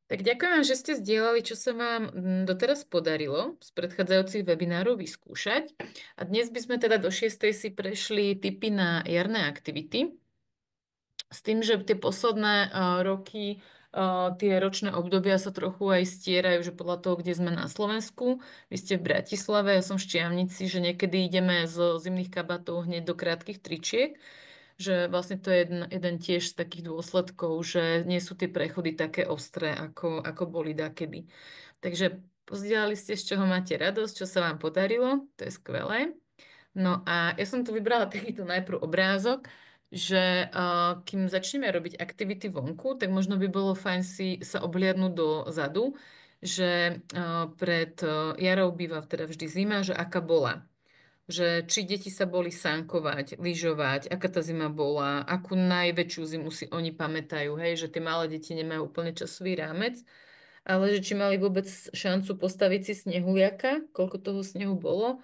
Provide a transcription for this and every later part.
Tak ďakujem vám, že ste zdieľali, čo sa vám doteraz podarilo z predchádzajúcich webinárov vyskúšať. A dnes by sme teda do 6. si prešli tipy na jarné aktivity. S tým, že tie posledné roky, tie ročné obdobia sa trochu aj stierajú, že podľa toho, kde sme na Slovensku. Vy ste v Bratislave, ja som v Štiavnici, že niekedy ideme z zimných kabátov hneď do krátkych tričiek, že vlastne to je jeden tiež z takých dôsledkov, že nie sú tie prechody také ostré, ako boli dakedy. Takže pozdielali ste, z čoho máte radosť, čo sa vám podarilo, to je skvelé. No a ja som tu vybrala takýto najprv obrázok, že kým začneme robiť aktivity vonku, tak možno by bolo fajn si sa obhliadnúť dozadu, že pred jarou býva teda vždy zima, že aká bola. Že či deti sa boli sankovať, lyžovať, aká tá zima bola, akú najväčšiu zimu si oni pamätajú, hej, že tie malé deti nemajú úplne časový rámec, ale že či mali vôbec šancu postaviť si snehuliaka, koľko toho snehu bolo.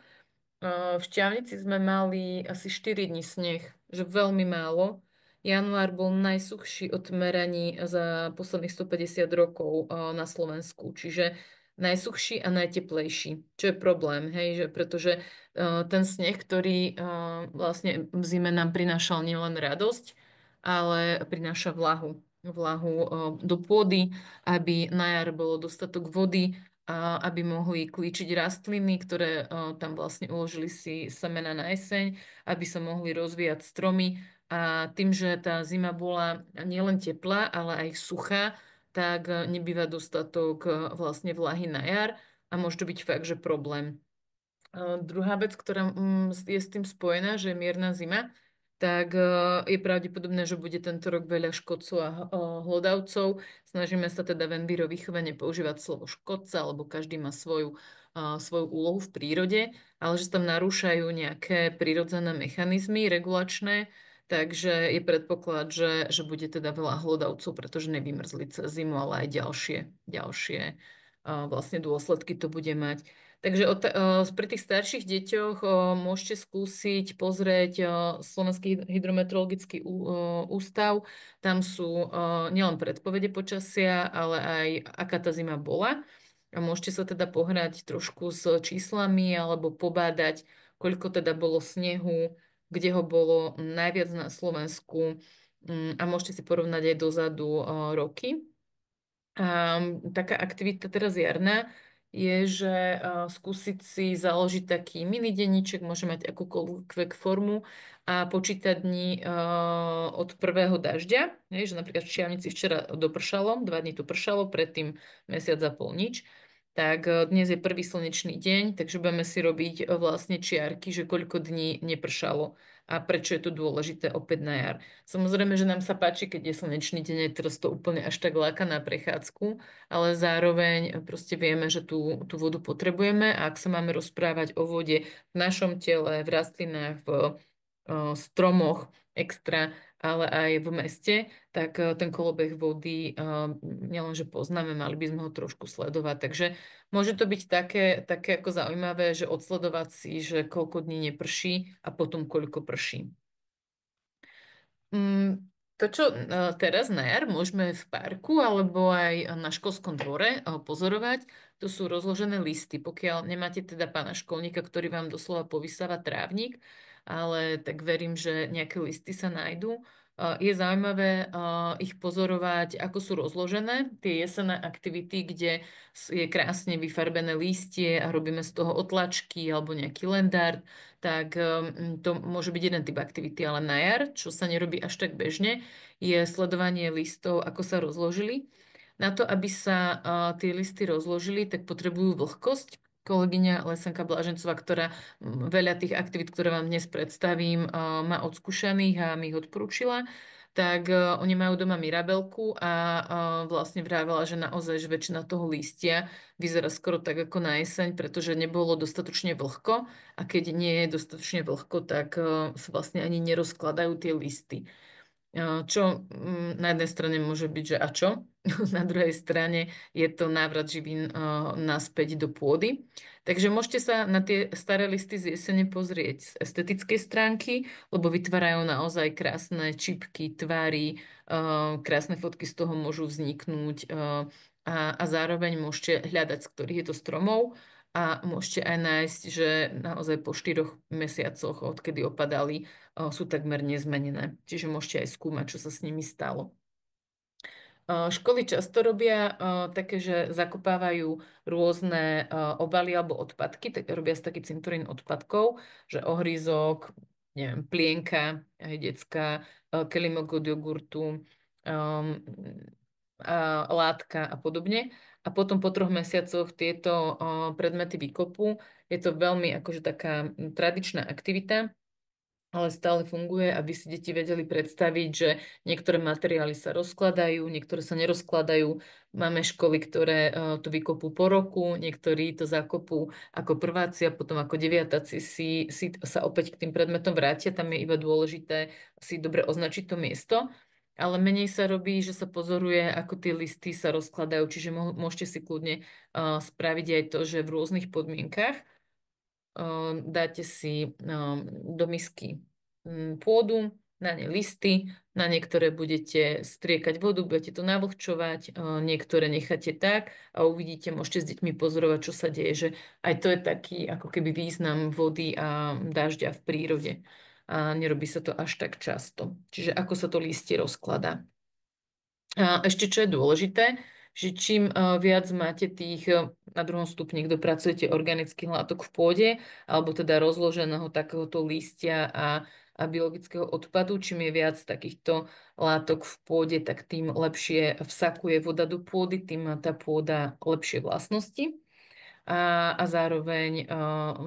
V Šťavnici sme mali asi 4 dní sneh, že veľmi málo. Január bol najsuchší od meraní za posledných 150 rokov na Slovensku, čiže najsuchší a najteplejší, čo je problém, hej, že pretože ten sneh, ktorý vlastne v zime nám prinášal nielen radosť, ale prináša vlahu. Vlahu do pôdy, aby na jar bolo dostatok vody, aby mohli klíčiť rastliny, ktoré tam vlastne uložili si semena na jeseň, aby sa mohli rozvíjať stromy. A tým, že tá zima bola nielen teplá, ale aj suchá, tak nebýva dostatok vlastne vlahy na jar a môže to byť fakt, že problém. Druhá vec, ktorá je s tým spojená, že je mierna zima, tak je pravdepodobné, že bude tento rok veľa škodcov a hlodavcov. Snažíme sa teda v enviro výchove nepoužívať slovo škodca, lebo každý má svoju úlohu v prírode, ale že sa tam narúšajú nejaké prírodzené mechanizmy regulačné, takže je predpoklad, že bude teda veľa hlodavcov, pretože nevymrzli cez zimu, ale aj ďalšie vlastne dôsledky to bude mať. Takže pri tých starších deťoch môžete skúsiť pozrieť Slovenský hydrometeorologický ústav. Tam sú nielen predpovede počasia, ale aj aká tá zima bola. A môžete sa teda pohrať trošku s číslami alebo pobádať, koľko teda bolo snehu, kde ho bolo najviac na Slovensku. A môžete si porovnať aj dozadu roky. A taká aktivita teraz jarná je, že skúsiť si založiť taký mini denníček, môže mať akúkoľvek formu a počítať dní od prvého dažďa. Že napríklad v Čiavnici včera dopršalo, 2 dní tu pršalo, predtým mesiac a pol nič. Tak dnes je prvý slnečný deň, takže budeme si robiť vlastne čiarky, že koľko dní nepršalo a prečo je to dôležité opäť na jar. Samozrejme, že nám sa páči, keď je slnečný deň, aj teraz to úplne až tak láka na prechádzku, ale zároveň proste vieme, že tú vodu potrebujeme a ak sa máme rozprávať o vode v našom tele, v rastlinách, v stromoch extra, ale aj v meste, tak ten kolobeh vody nielenže poznáme, mali by sme ho trošku sledovať. Takže môže to byť také ako zaujímavé, že odsledovať si, že koľko dní neprší a potom koľko prší. To, čo teraz na jar môžeme v parku alebo aj na školskom dvore pozorovať, to sú rozložené listy. Pokiaľ nemáte teda pána školníka, ktorý vám doslova povysáva trávnik, ale tak verím, že nejaké listy sa nájdú. Je zaujímavé ich pozorovať, ako sú rozložené. Tie jesenné aktivity, kde je krásne vyfarbené lístie a robíme z toho otlačky alebo nejaký lendár, tak to môže byť jeden typ aktivity, ale na jar, čo sa nerobí až tak bežne, je sledovanie listov, ako sa rozložili. Na to, aby sa tie listy rozložili, tak potrebujú vlhkosť. Kolegyňa Lesenka Blažencová, ktorá veľa tých aktivít, ktoré vám dnes predstavím, má odskúšaných a mi ich odporúčila, tak oni majú doma mirabelku a vlastne vravela, že naozaj, že väčšina toho lístia vyzerá skoro tak ako na jeseň, pretože nebolo dostatočne vlhko a keď nie je dostatočne vlhko, tak sa vlastne ani nerozkladajú tie listy. Čo na jednej strane môže byť, že a čo? Na druhej strane je to návrat živín naspäť do pôdy. Takže môžete sa na tie staré listy z jesene pozrieť z estetickej stránky, lebo vytvárajú naozaj krásne čipky, tvary, krásne fotky z toho môžu vzniknúť, a zároveň môžete hľadať, z ktorých je to stromov a môžete aj nájsť, že naozaj po 4 mesiacoch, odkedy opadali, sú takmer nezmenené. Čiže môžete aj skúmať, čo sa s nimi stalo. Školy často robia také, že zakopávajú rôzne obaly alebo odpadky, tak robia si taký cintorín odpadkov, že ohrízok, neviem, plienka, aj detská, kelimok od jogurtu, um, látka a podobne. A potom po 3 mesiacoch tieto predmety vykopú. Je to veľmi akože taká tradičná aktivita, ale stále funguje, aby si deti vedeli predstaviť, že niektoré materiály sa rozkladajú, niektoré sa nerozkladajú. Máme školy, ktoré to vykopú po roku, niektorí to zakopú ako prváci a potom ako deviatáci si sa opäť k tým predmetom vrátia. Tam je iba dôležité si dobre označiť to miesto. Ale menej sa robí, že sa pozoruje, ako tie listy sa rozkladajú, čiže môžete si kľudne spraviť aj to, že v rôznych podmienkach dáte si do misky pôdu, na ne listy, na niektoré budete striekať vodu, budete to navlhčovať, niektoré necháte tak a uvidíte, môžete s deťmi pozorovať, čo sa deje, že aj to je taký ako keby význam vody a dažďa v prírode. A nerobí sa to až tak často. Čiže ako sa to listie rozkladá. A ešte čo je dôležité, že čím viac máte tých na druhom stupni, kto pracujete organických látok v pôde, alebo teda rozloženého takéhoto lístia a biologického odpadu, čím je viac takýchto látok v pôde, tak tým lepšie vsakuje voda do pôdy, tým má tá pôda lepšie vlastnosti a zároveň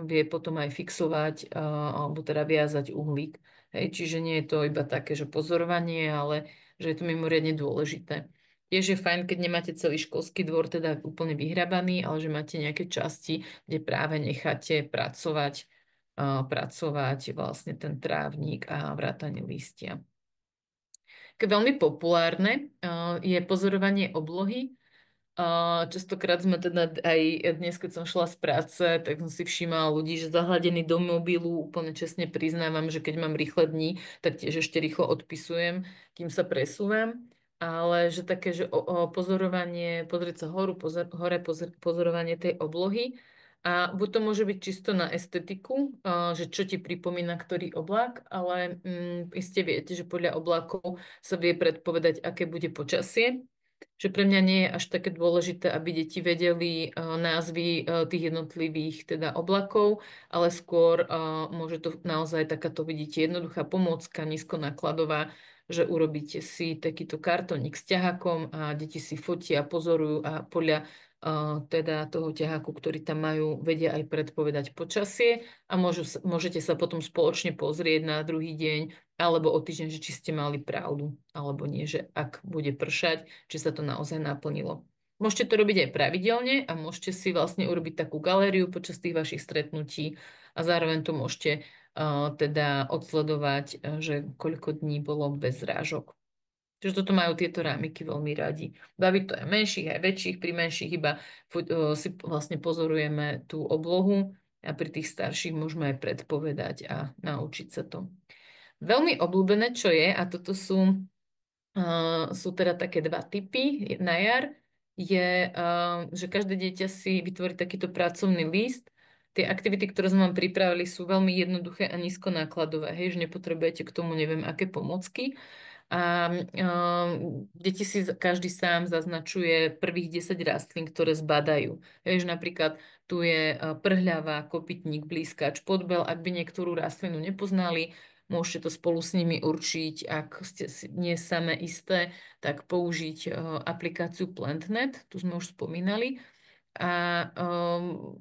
vie potom aj fixovať alebo teda viazať uhlík. Hej, čiže nie je to iba také, že pozorovanie, ale že je to mimoriadne dôležité. Tiež je fajn, keď nemáte celý školský dvor teda úplne vyhrabaný, ale že máte nejaké časti, kde práve necháte pracovať vlastne ten trávnik a vrátanie lístia. Veľmi populárne je pozorovanie oblohy. Častokrát sme teda aj dnes, keď som šla z práce, tak som si všímala ľudí, že zahladení do mobilu, úplne čestne priznávam, že keď mám rýchle dni, tak tiež ešte rýchlo odpisujem, kým sa presúvam. Ale že také, že pozorovanie, pozrieť sa hore pozorovanie tej oblohy. A buď to môže byť čisto na estetiku, že čo ti pripomína ktorý oblak, ale iste viete, že podľa oblákov sa vie predpovedať, aké bude počasie, že pre mňa nie je až také dôležité, aby deti vedeli názvy tých jednotlivých teda oblakov, ale skôr môže to naozaj takáto, vidíte, jednoduchá pomôcka, nízkonákladová, že urobíte si takýto kartónik s ťahakom a deti si fotia, pozorujú a podľa teda toho ťahaku, ktorý tam majú, vedia aj predpovedať počasie a môžete sa potom spoločne pozrieť na druhý deň alebo o týždeň, že či ste mali pravdu, alebo nie, že ak bude pršať, či sa to naozaj naplnilo. Môžete to robiť aj pravidelne a môžete si vlastne urobiť takú galériu počas tých vašich stretnutí a zároveň to môžete teda odsledovať, že koľko dní bolo bez zrážok. Čiže toto majú tieto rámiky veľmi radi. Baví to aj menších, aj väčších. Pri menších iba si vlastne pozorujeme tú oblohu a pri tých starších môžeme aj predpovedať a naučiť sa to. Veľmi obľúbené, čo je, a toto sú teda také dva typy na jar, je, že každé dieťa si vytvorí takýto pracovný list. Tie aktivity, ktoré sme vám pripravili, sú veľmi jednoduché a nízkonákladové. Hej, že nepotrebujete k tomu neviem aké pomocky. A deti si každý sám zaznačuje prvých 10 rastlín, ktoré zbadajú. Vieš, napríklad tu je prhľava, kopytník, blískač, podbel. Ak by niektorú rastlinu nepoznali, môžete to spolu s nimi určiť. Ak ste si nie samé isté, tak použiť aplikáciu PlantNet, tu sme už spomínali. A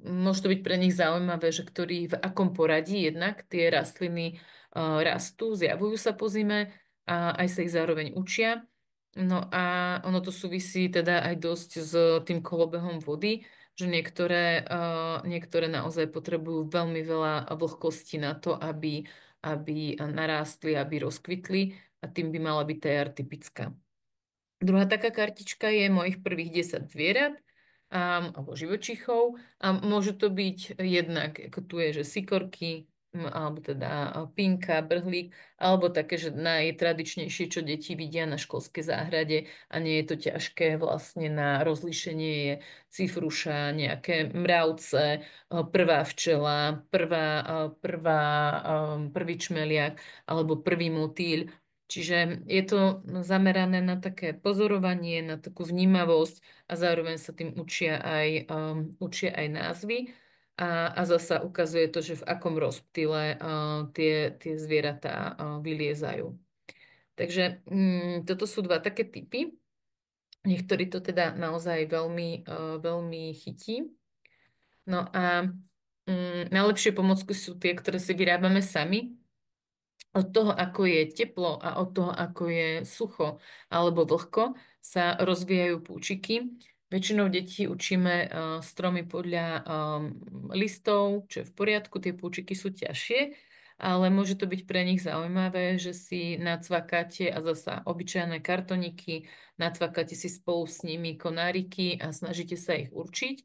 môže to byť pre nich zaujímavé, že v akom poradí jednak tie rastliny rastú, zjavujú sa po zime a aj sa ich zároveň učia. No a ono to súvisí teda aj dosť s tým kolobehom vody, že niektoré naozaj potrebujú veľmi veľa vlhkosti na to, aby narástli, aby rozkvitli a tým by mala byť tá jar typická. Druhá taká kartička je mojich prvých 10 zvierat alebo živočíchov a môže to byť jednak, ako tu je, že sikorky, alebo teda pinka, brhlík, alebo také, že najtradičnejšie, čo deti vidia na školskej záhrade a nie je to ťažké vlastne na rozlíšenie je cifruša, nejaké mravce, prvá včela, prvý čmeliak alebo prvý motýľ. Čiže je to zamerané na také pozorovanie, na takú vnímavosť a zároveň sa tým učia aj názvy. A zasa ukazuje to, že v akom rozptyle tie zvieratá vyliezajú. Takže toto sú dva také typy. Niektorí to teda naozaj veľmi chytí. No a najlepšie pomocky sú tie, ktoré si vyrábame sami. Od toho, ako je teplo a od toho, ako je sucho alebo vlhko, sa rozvíjajú púčiky. Väčšinou detí učíme stromy podľa listov, čo je v poriadku, tie púčiky sú ťažšie, ale môže to byť pre nich zaujímavé, že si nacvakáte a zasa obyčajné kartoniky, nacvakáte si spolu s nimi konáriky a snažíte sa ich určiť.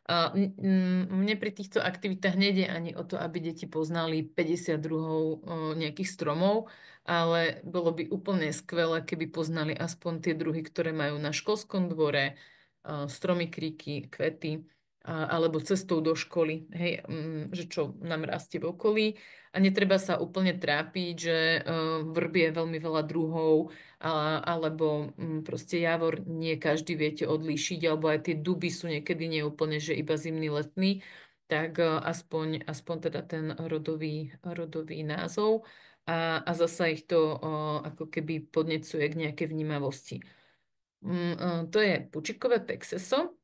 Mne pri týchto aktivitách nejde ani o to, aby deti poznali 50 druhov nejakých stromov, ale bolo by úplne skvelé, keby poznali aspoň tie druhy, ktoré majú na školskom dvore, stromy, kríky, kvety, alebo cestou do školy, hej, že čo nám rastie v okolí. A netreba sa úplne trápiť, že vrbie veľmi veľa druhov, alebo proste javor nie každý viete odlíšiť, alebo aj tie duby sú niekedy neúplne, že iba zimný, letný, tak aspoň teda ten rodový názov a zasa ich to ako keby podnecuje k nejakej vnímavosti. To je pučikové pexeso.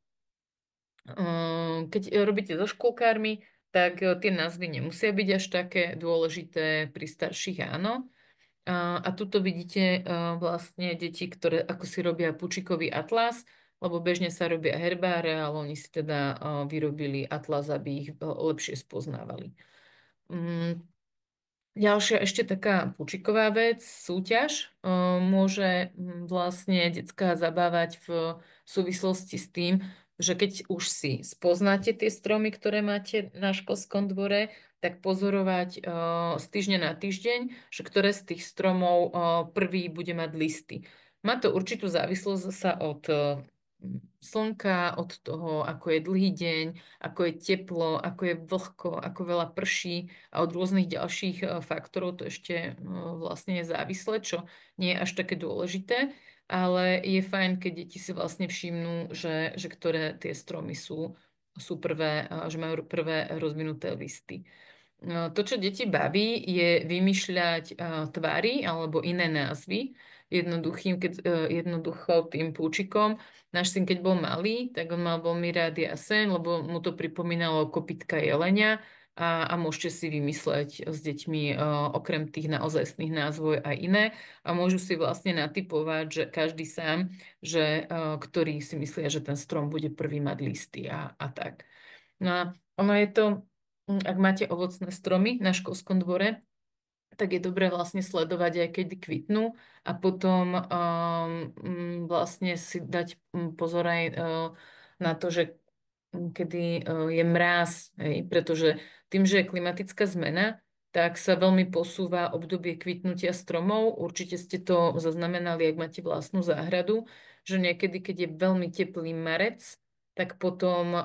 Keď robíte so škôlkármi, tak tie názvy nemusia byť až také dôležité, pri starších áno. A tuto vidíte vlastne deti, ktoré ako si robia pučikový atlas, lebo bežne sa robia herbáre, ale oni si teda vyrobili atlas, aby ich lepšie spoznávali. Ďalšia ešte taká pučiková vec, súťaž, môže vlastne decká zabávať v súvislosti s tým, že keď už si spoznáte tie stromy, ktoré máte na školskom dvore, tak pozorovať z týždňa na týždeň, že ktoré z tých stromov prvý bude mať listy. Má to určitú závislosť zasa od slnka, od toho, ako je dlhý deň, ako je teplo, ako je vlhko, ako veľa prší a od rôznych ďalších faktorov to ešte vlastne je závislé, čo nie je až také dôležité, ale je fajn, keď deti si vlastne všimnú, že ktoré tie stromy sú prvé, že majú prvé rozvinuté listy. To, čo deti baví, je vymýšľať tvary alebo iné názvy jednoducho tým púčikom. Náš syn, keď bol malý, tak on mal veľmi rád jaseň, lebo mu to pripomínalo kopytka jelenia a môžete si vymysleť s deťmi okrem tých naozajstných názvov aj iné a môžu si vlastne natypovať, že každý sám, že ktorý si myslia, že ten strom bude prvý mať listy a tak. No a ono je to, ak máte ovocné stromy na školskom dvore, tak je dobré vlastne sledovať aj kedy kvitnú a potom vlastne si dať pozor aj na to, že kedy je mráz, hej, pretože tým, že je klimatická zmena, tak sa veľmi posúva obdobie kvitnutia stromov. Určite ste to zaznamenali, ak máte vlastnú záhradu, že niekedy, keď je veľmi teplý marec, tak potom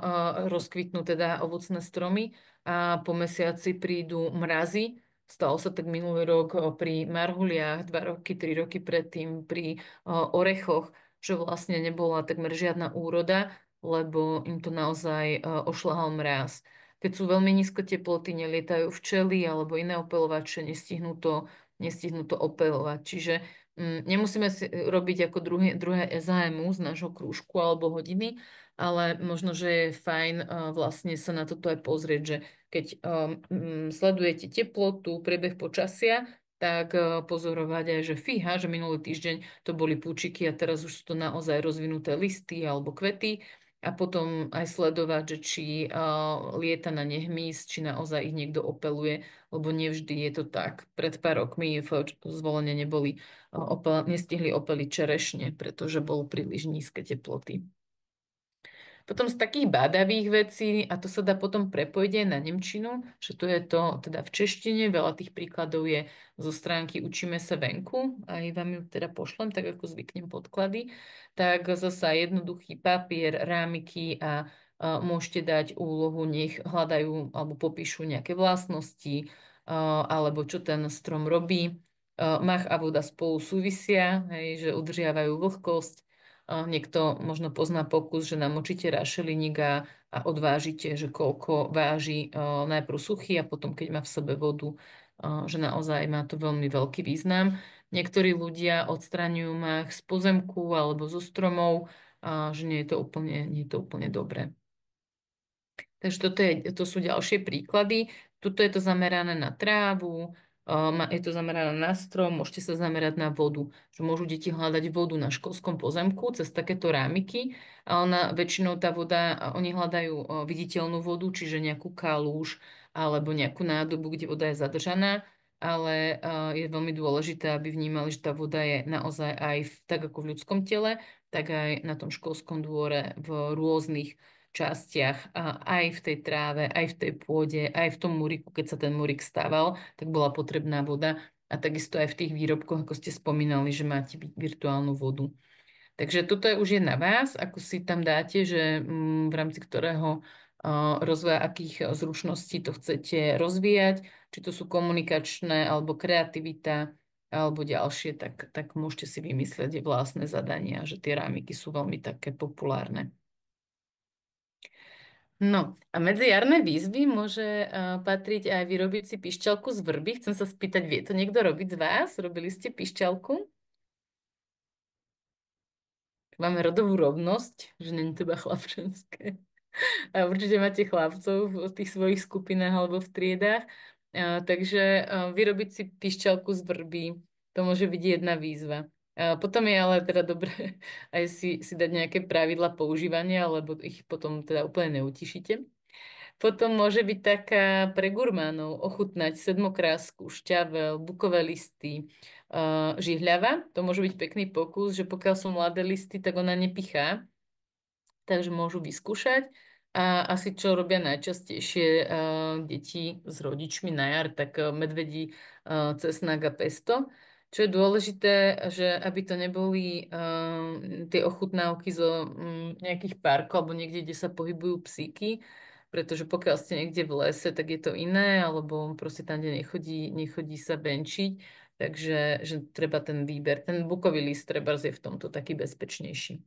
rozkvitnú teda ovocné stromy a po mesiaci prídu mrazy. Stalo sa tak minulý rok pri marhuliach, 2 roky, 3 roky predtým pri orechoch, že vlastne nebola takmer žiadna úroda, lebo im to naozaj ošľahal mráz. Keď sú veľmi nízko teploty, nelietajú včely alebo iné opeľovače, nestihnú to opeľovať. Čiže nemusíme si robiť ako druhé SHMU z nášho krúžku alebo hodiny, ale možno, že je fajn vlastne sa na toto aj pozrieť, že keď sledujete teplotu, priebeh počasia, tak pozorovať aj, že fíha, že minulý týždeň to boli púčiky a teraz už sú to naozaj rozvinuté listy alebo kvety a potom aj sledovať, že či lieta na ne hmyz, či naozaj ich niekto opeluje, lebo nevždy je to tak. Pred pár rokmi v zvolenie nestihli opeliť čerešne, pretože bolo príliš nízke teploty. Potom z takých bádavých vecí, a to sa dá potom prepojiť aj na nemčinu, že to je to teda v češtine, veľa tých príkladov je zo stránky Učíme sa venku, aj vám ju teda pošlem, tak ako zvyknem podklady, tak zasa jednoduchý papier, rámiky a môžete dať úlohu, nech hľadajú alebo popíšu nejaké vlastnosti, alebo čo ten strom robí. Mach a voda spolu súvisia, hej, že udržiavajú vlhkosť. Niekto možno pozná pokus, že namočíte rašeliník a odvážite, že koľko váži najprv suchý a potom, keď má v sebe vodu, že naozaj má to veľmi veľký význam. Niektorí ľudia odstraňujú mach z pozemku alebo zo stromov, že nie je to úplne dobré. Takže to sú ďalšie príklady. Tuto je to zamerané na trávu, je to zamerané na strom, môžete sa zamerať na vodu, že môžu deti hľadať vodu na školskom pozemku cez takéto rámiky a väčšinou tá voda, oni hľadajú viditeľnú vodu, čiže nejakú kalúž alebo nejakú nádobu, kde voda je zadržaná, ale je veľmi dôležité, aby vnímali, že tá voda je naozaj tak ako v ľudskom tele, tak aj na tom školskom dvore v rôznych častiach, aj v tej tráve, aj v tej pôde, aj v tom múriku, keď sa ten múrik stával, tak bola potrebná voda. A takisto aj v tých výrobkoch, ako ste spomínali, že máte virtuálnu vodu. Takže toto je už je na vás, ako si tam dáte, že v rámci ktorého rozvoja akých zručností to chcete rozvíjať, či to sú komunikačné, alebo kreativita, alebo ďalšie, tak môžete si vymyslieť vlastné zadania, že tie rámiky sú veľmi také populárne. No a medzi jarné výzvy môže patriť aj vyrobiť si pišťalku z vrby. Chcem sa spýtať, vie to niekto robiť z vás? Robili ste pišťalku? Máme rodovú rovnosť, že není to iba chlapčenské. A určite máte chlapcov v tých svojich skupinách alebo v triedách. Takže vyrobiť si pišťalku z vrby, to môže byť jedna výzva. Potom je ale teda dobré aj si dať nejaké pravidla používania, lebo ich potom teda úplne neutišíte. Potom môže byť taká pre gurmánov ochutnať sedmokrásku, šťavel, bukové listy, žihľava. To môže byť pekný pokus, že pokiaľ sú mladé listy, tak ona nepichá, takže môžu vyskúšať. A asi čo robia najčastejšie deti s rodičmi na jar, tak medvedí, cesnak a pesto. Čo je dôležité, že aby to neboli tie ochutnávky zo nejakých parkov alebo niekde, kde sa pohybujú psíky, pretože pokiaľ ste niekde v lese, tak je to iné, alebo proste tam, kde nechodí sa benčiť, takže že treba ten výber, ten bukový list treba je v tomto taký bezpečnejší.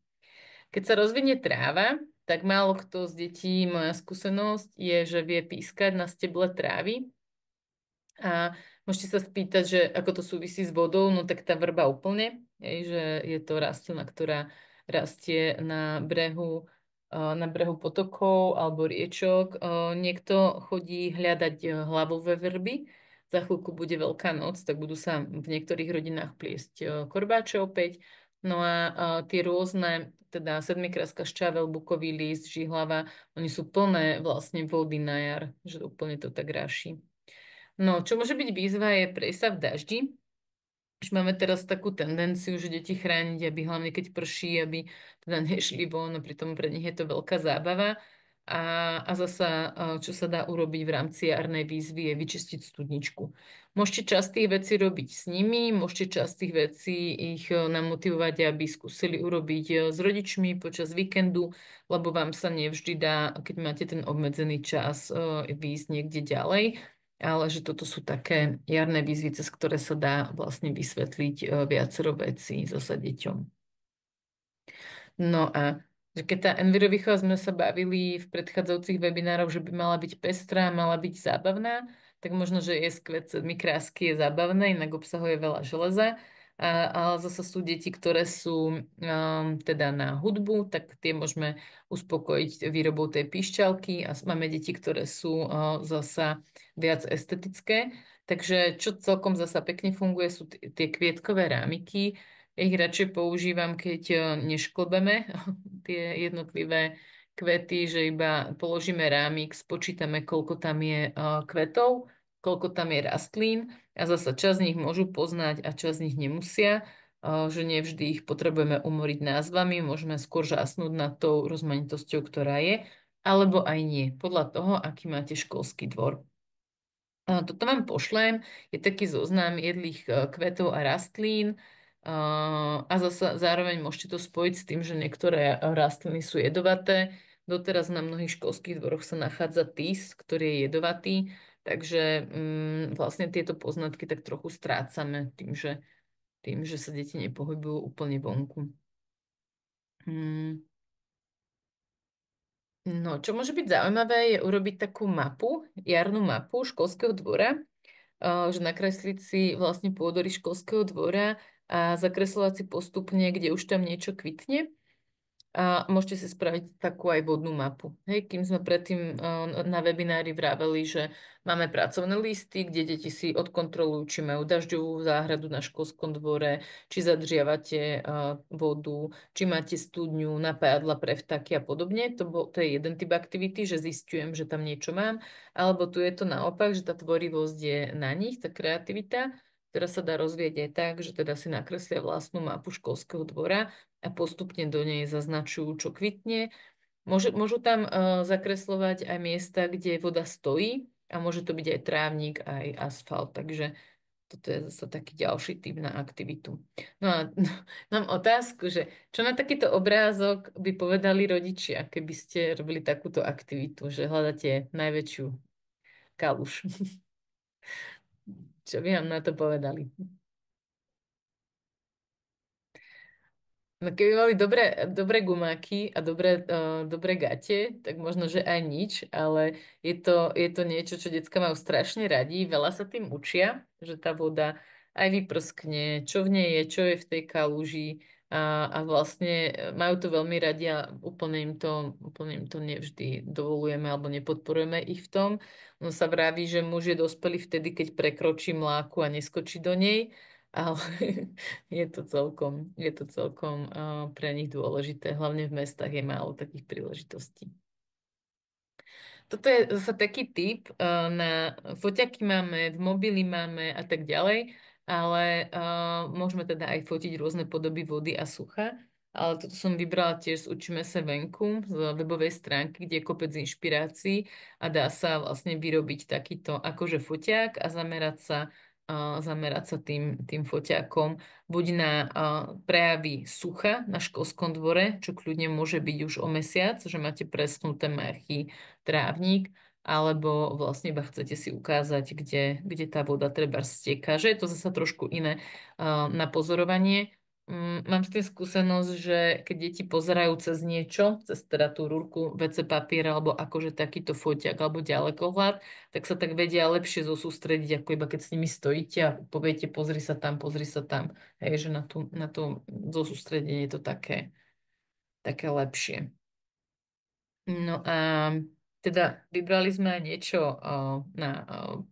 Keď sa rozvinie tráva, tak málo kto z detí, moja skúsenosť je, že vie pískať na steble trávy, a môžete sa spýtať, že ako to súvisí s vodou, no tak tá vrba úplne, že je to rastlina, ktorá rastie na brehu potokov alebo riečok. Niekto chodí hľadať hlavové vrby, za chvíľku bude Veľká noc, tak budú sa v niektorých rodinách pliesť korbáče opäť. No a tie rôzne, teda sedmikráska, šťavel, bukový list, žihlava, oni sú plné vlastne vody na jar, že úplne to tak ráši. No, čo môže byť výzva je prejsť sa v daždi. Už máme teraz takú tendenciu, že deti chrániť, aby hlavne keď prší, aby teda nešli von, a pritom pre nich je to veľká zábava. A zasa, čo sa dá urobiť v rámci jarnej výzvy, je vyčistiť studničku. Môžete časť tých vecí robiť s nimi, môžete časť tých vecí ich namotivovať, aby skúsili urobiť s rodičmi počas víkendu, lebo vám sa nevždy dá, keď máte ten obmedzený čas, výjsť niekde ďalej, ale že toto sú také jarné výzvy, cez ktoré sa dá vlastne vysvetliť viacero vecí zasa deťom. No a že keď tá envirovýchova sme sa bavili v predchádzajúcich webinároch, že by mala byť pestrá, mala byť zábavná, tak možno, že SQC mi krásky je zábavné, inak obsahuje veľa železa. Ale zase sú deti, ktoré sú teda na hudbu, tak tie môžeme uspokojiť výrobou tej píšťalky a máme deti, ktoré sú zasa viac estetické. Takže čo celkom zasa pekne funguje, sú tie kvietkové rámiky. Ja ich radšej používam, keď nešklbeme tie jednotlivé kvety, že iba položíme rámik, spočítame, koľko tam je kvetov, koľko tam je rastlín a zasa časť z nich môžu poznať a časť z nich nemusia. že nevždy ich potrebujeme umoriť názvami, môžeme skôr žasnúť nad tou rozmanitosťou, ktorá je, alebo aj nie, podľa toho, aký máte školský dvor. Toto vám pošlem, je taký zoznam jedlých kvetov a rastlín a zase zároveň môžete to spojiť s tým, že niektoré rastliny sú jedovaté. Doteraz na mnohých školských dvoroch sa nachádza tys, ktorý je jedovatý, takže vlastne tieto poznatky tak trochu strácame tým, že sa deti nepohybujú úplne vonku. Mm. No, čo môže byť zaujímavé, je urobiť takú mapu, jarnú mapu školského dvora, že nakresliť si vlastne pôdory školského dvora a zakreslovať si postupne, kde už tam niečo kvitne. A môžete si spraviť takú aj vodnú mapu. Hej, kým sme predtým na webinári vraveli, že máme pracovné listy, kde deti si odkontrolujú, či majú dažďovú záhradu na školskom dvore, či zadržiavate vodu, či máte studňu, napájadla pre vtáky a podobne. To je jeden typ aktivity, že zistujem, že tam niečo mám. Alebo tu je to naopak, že tá tvorivosť je na nich, tá kreativita, ktorá sa dá rozvieť aj tak, že teda si nakreslia vlastnú mapu školského dvora a postupne do nej zaznačujú, čo kvitne. Môžu tam zakreslovať aj miesta, kde voda stojí a môže to byť aj trávnik, aj asfalt. Takže toto je zase taký ďalší typ na aktivitu. No a mám otázku, že čo na takýto obrázok by povedali rodičia, keby ste robili takúto aktivitu, že hľadáte najväčšiu kaluž. Čo by vám na to povedali? No keby mali dobré gumáky a dobré gate, tak možno, že aj nič, ale je to niečo, čo decka majú strašne radi. Veľa sa tým učia, že tá voda aj vyprskne, čo v nej je, čo je v tej kaluži a vlastne majú to veľmi radi a úplne im to nevždy dovolujeme alebo nepodporujeme ich v tom. No sa vraví, že muž je dospelý vtedy, keď prekročí mláku a neskočí do nej, ale je to celkom pre nich dôležité, hlavne v mestách je málo takých príležitostí. Toto je zase taký typ, na foťaky máme, v mobily máme a tak ďalej, ale môžeme teda aj fotiť rôzne podoby vody a sucha. Ale toto som vybrala tiež z Učíme sa venku, z webovej stránky, kde je kopec inšpirácií a dá sa vlastne vyrobiť takýto akože foťák a zamerať sa tým foťákom buď na prejavy sucha na školskom dvore, čo kľudne môže byť už o mesiac, že máte presnuté machy, trávnik, alebo vlastne iba chcete si ukázať, kde tá voda treba steká, že je to zase trošku iné na pozorovanie. Mám s tým skúsenosť, že keď deti pozerajú cez niečo, cez teda tú rúrku, WC papier alebo akože takýto foťak alebo ďalekohľad, tak sa tak vedia lepšie zosústrediť, ako iba keď s nimi stojíte a poviete pozri sa tam, pozri sa tam. Hej, že na to zosústredenie je to také lepšie. No a teda vybrali sme aj niečo na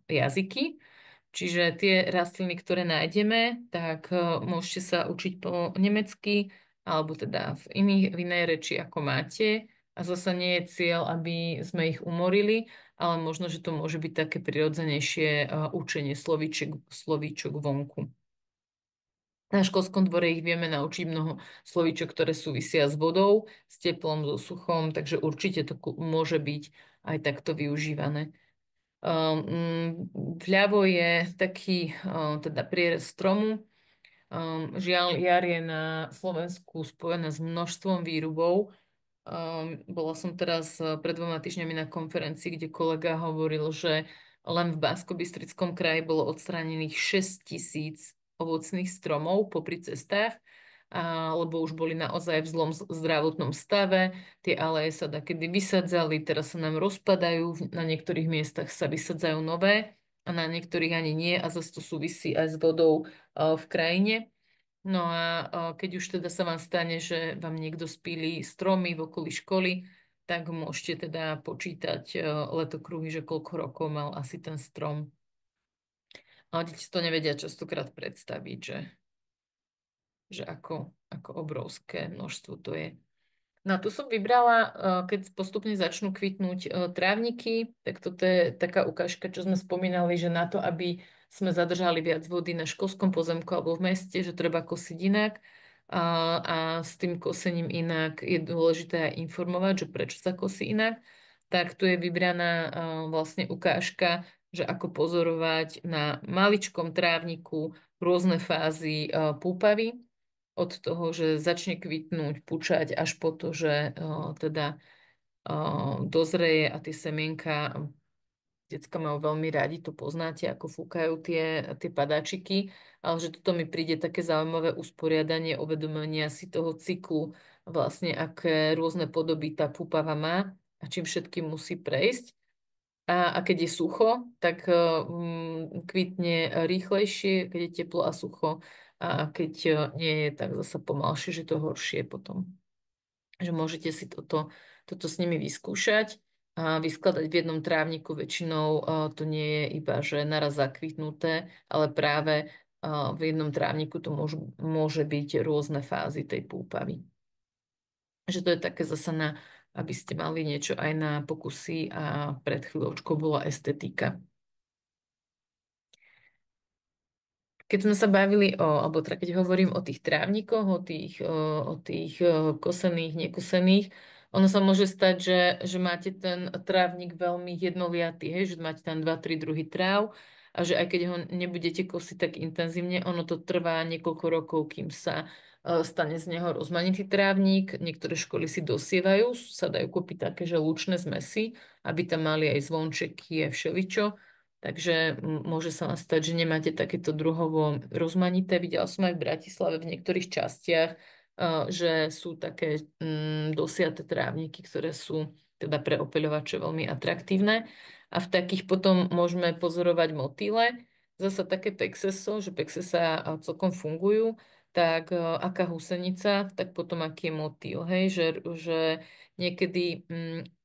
jazyky, čiže tie rastliny, ktoré nájdeme, tak môžete sa učiť po nemecky alebo teda v inej reči, ako máte. A zase nie je cieľ, aby sme ich umorili, ale možno, že to môže byť také prirodzenejšie učenie slovíčok vonku. Na školskom dvore ich vieme naučiť mnoho slovíčok, ktoré súvisia s vodou, s teplom, so suchom, takže určite to môže byť aj takto využívané. Vľavo je taký teda prierez stromu. Žiaľ, jar je na Slovensku spojená s množstvom výrubov. Bola som teraz pred 2 týždňami na konferencii, kde kolega hovoril, že len v Banskobystrickom kraji bolo odstránených 6 000 ovocných stromov popri cestách, lebo už boli naozaj v zlom zdravotnom stave. Tie aleje sa dakedy vysadzali, teraz sa nám rozpadajú, na niektorých miestach sa vysadzajú nové a na niektorých ani nie a zase to súvisí aj s vodou v krajine. No a keď už teda sa vám stane, že vám niekto spíli stromy v okolí školy, tak môžete teda počítať letokruhy, že koľko rokov mal asi ten strom. A deti si to nevedia častokrát predstaviť, že ako obrovské množstvo to je. No a tu som vybrala, keď postupne začnú kvitnúť trávniky, tak toto je taká ukážka, čo sme spomínali, že na to, aby sme zadržali viac vody na školskom pozemku alebo v meste, že treba kosiť inak. A s tým kosením inak je dôležité aj informovať, že prečo sa kosí inak. Tak tu je vybraná vlastne ukážka, že ako pozorovať na maličkom trávniku rôzne fázy púpavy. Od toho, že začne kvitnúť, pučať, až po to, že teda dozreje a tie semienka, decka majú veľmi radi, to poznáte, ako fúkajú tie padáčiky, ale že toto mi príde také zaujímavé usporiadanie, uvedomenia si toho cyklu, vlastne aké rôzne podoby tá púpava má a čím všetkým musí prejsť. A keď je sucho, tak kvitne rýchlejšie, keď je teplo a sucho. A keď nie je, tak zase pomalšie, že to horšie potom. Že môžete si toto s nimi vyskúšať a vyskladať v jednom trávniku. Väčšinou to nie je iba, že naraz zakvitnuté, ale práve v jednom trávniku to môže byť rôzne fázy tej púpavy. Že to je také zase na, aby ste mali niečo aj na pokusy a pred chvíľočkou bola estetika. Keď sme sa bavili alebo teda keď hovorím o tých trávnikoch, o tých kosených, nekosených, ono sa môže stať, že máte ten trávnik veľmi jednoliatý, hej, že máte tam 2-3 druhy tráv a že aj keď ho nebudete kosiť tak intenzívne, ono to trvá niekoľko rokov, kým sa stane z neho rozmanitý trávnik. Niektoré školy si dosievajú, sa dajú kúpiť také, že lučné zmesy, aby tam mali aj zvončeky a všeličo. Takže môže sa vám stať, že nemáte takéto druhovo rozmanité. Videla som aj v Bratislave v niektorých častiach, že sú také dosiate trávniky, ktoré sú teda pre opeľovače veľmi atraktívne. A v takých potom môžeme pozorovať motýle. Zasa také pexeso, že pexesa celkom fungujú, tak aká husenica, tak potom aký je motýl. Hej, že niekedy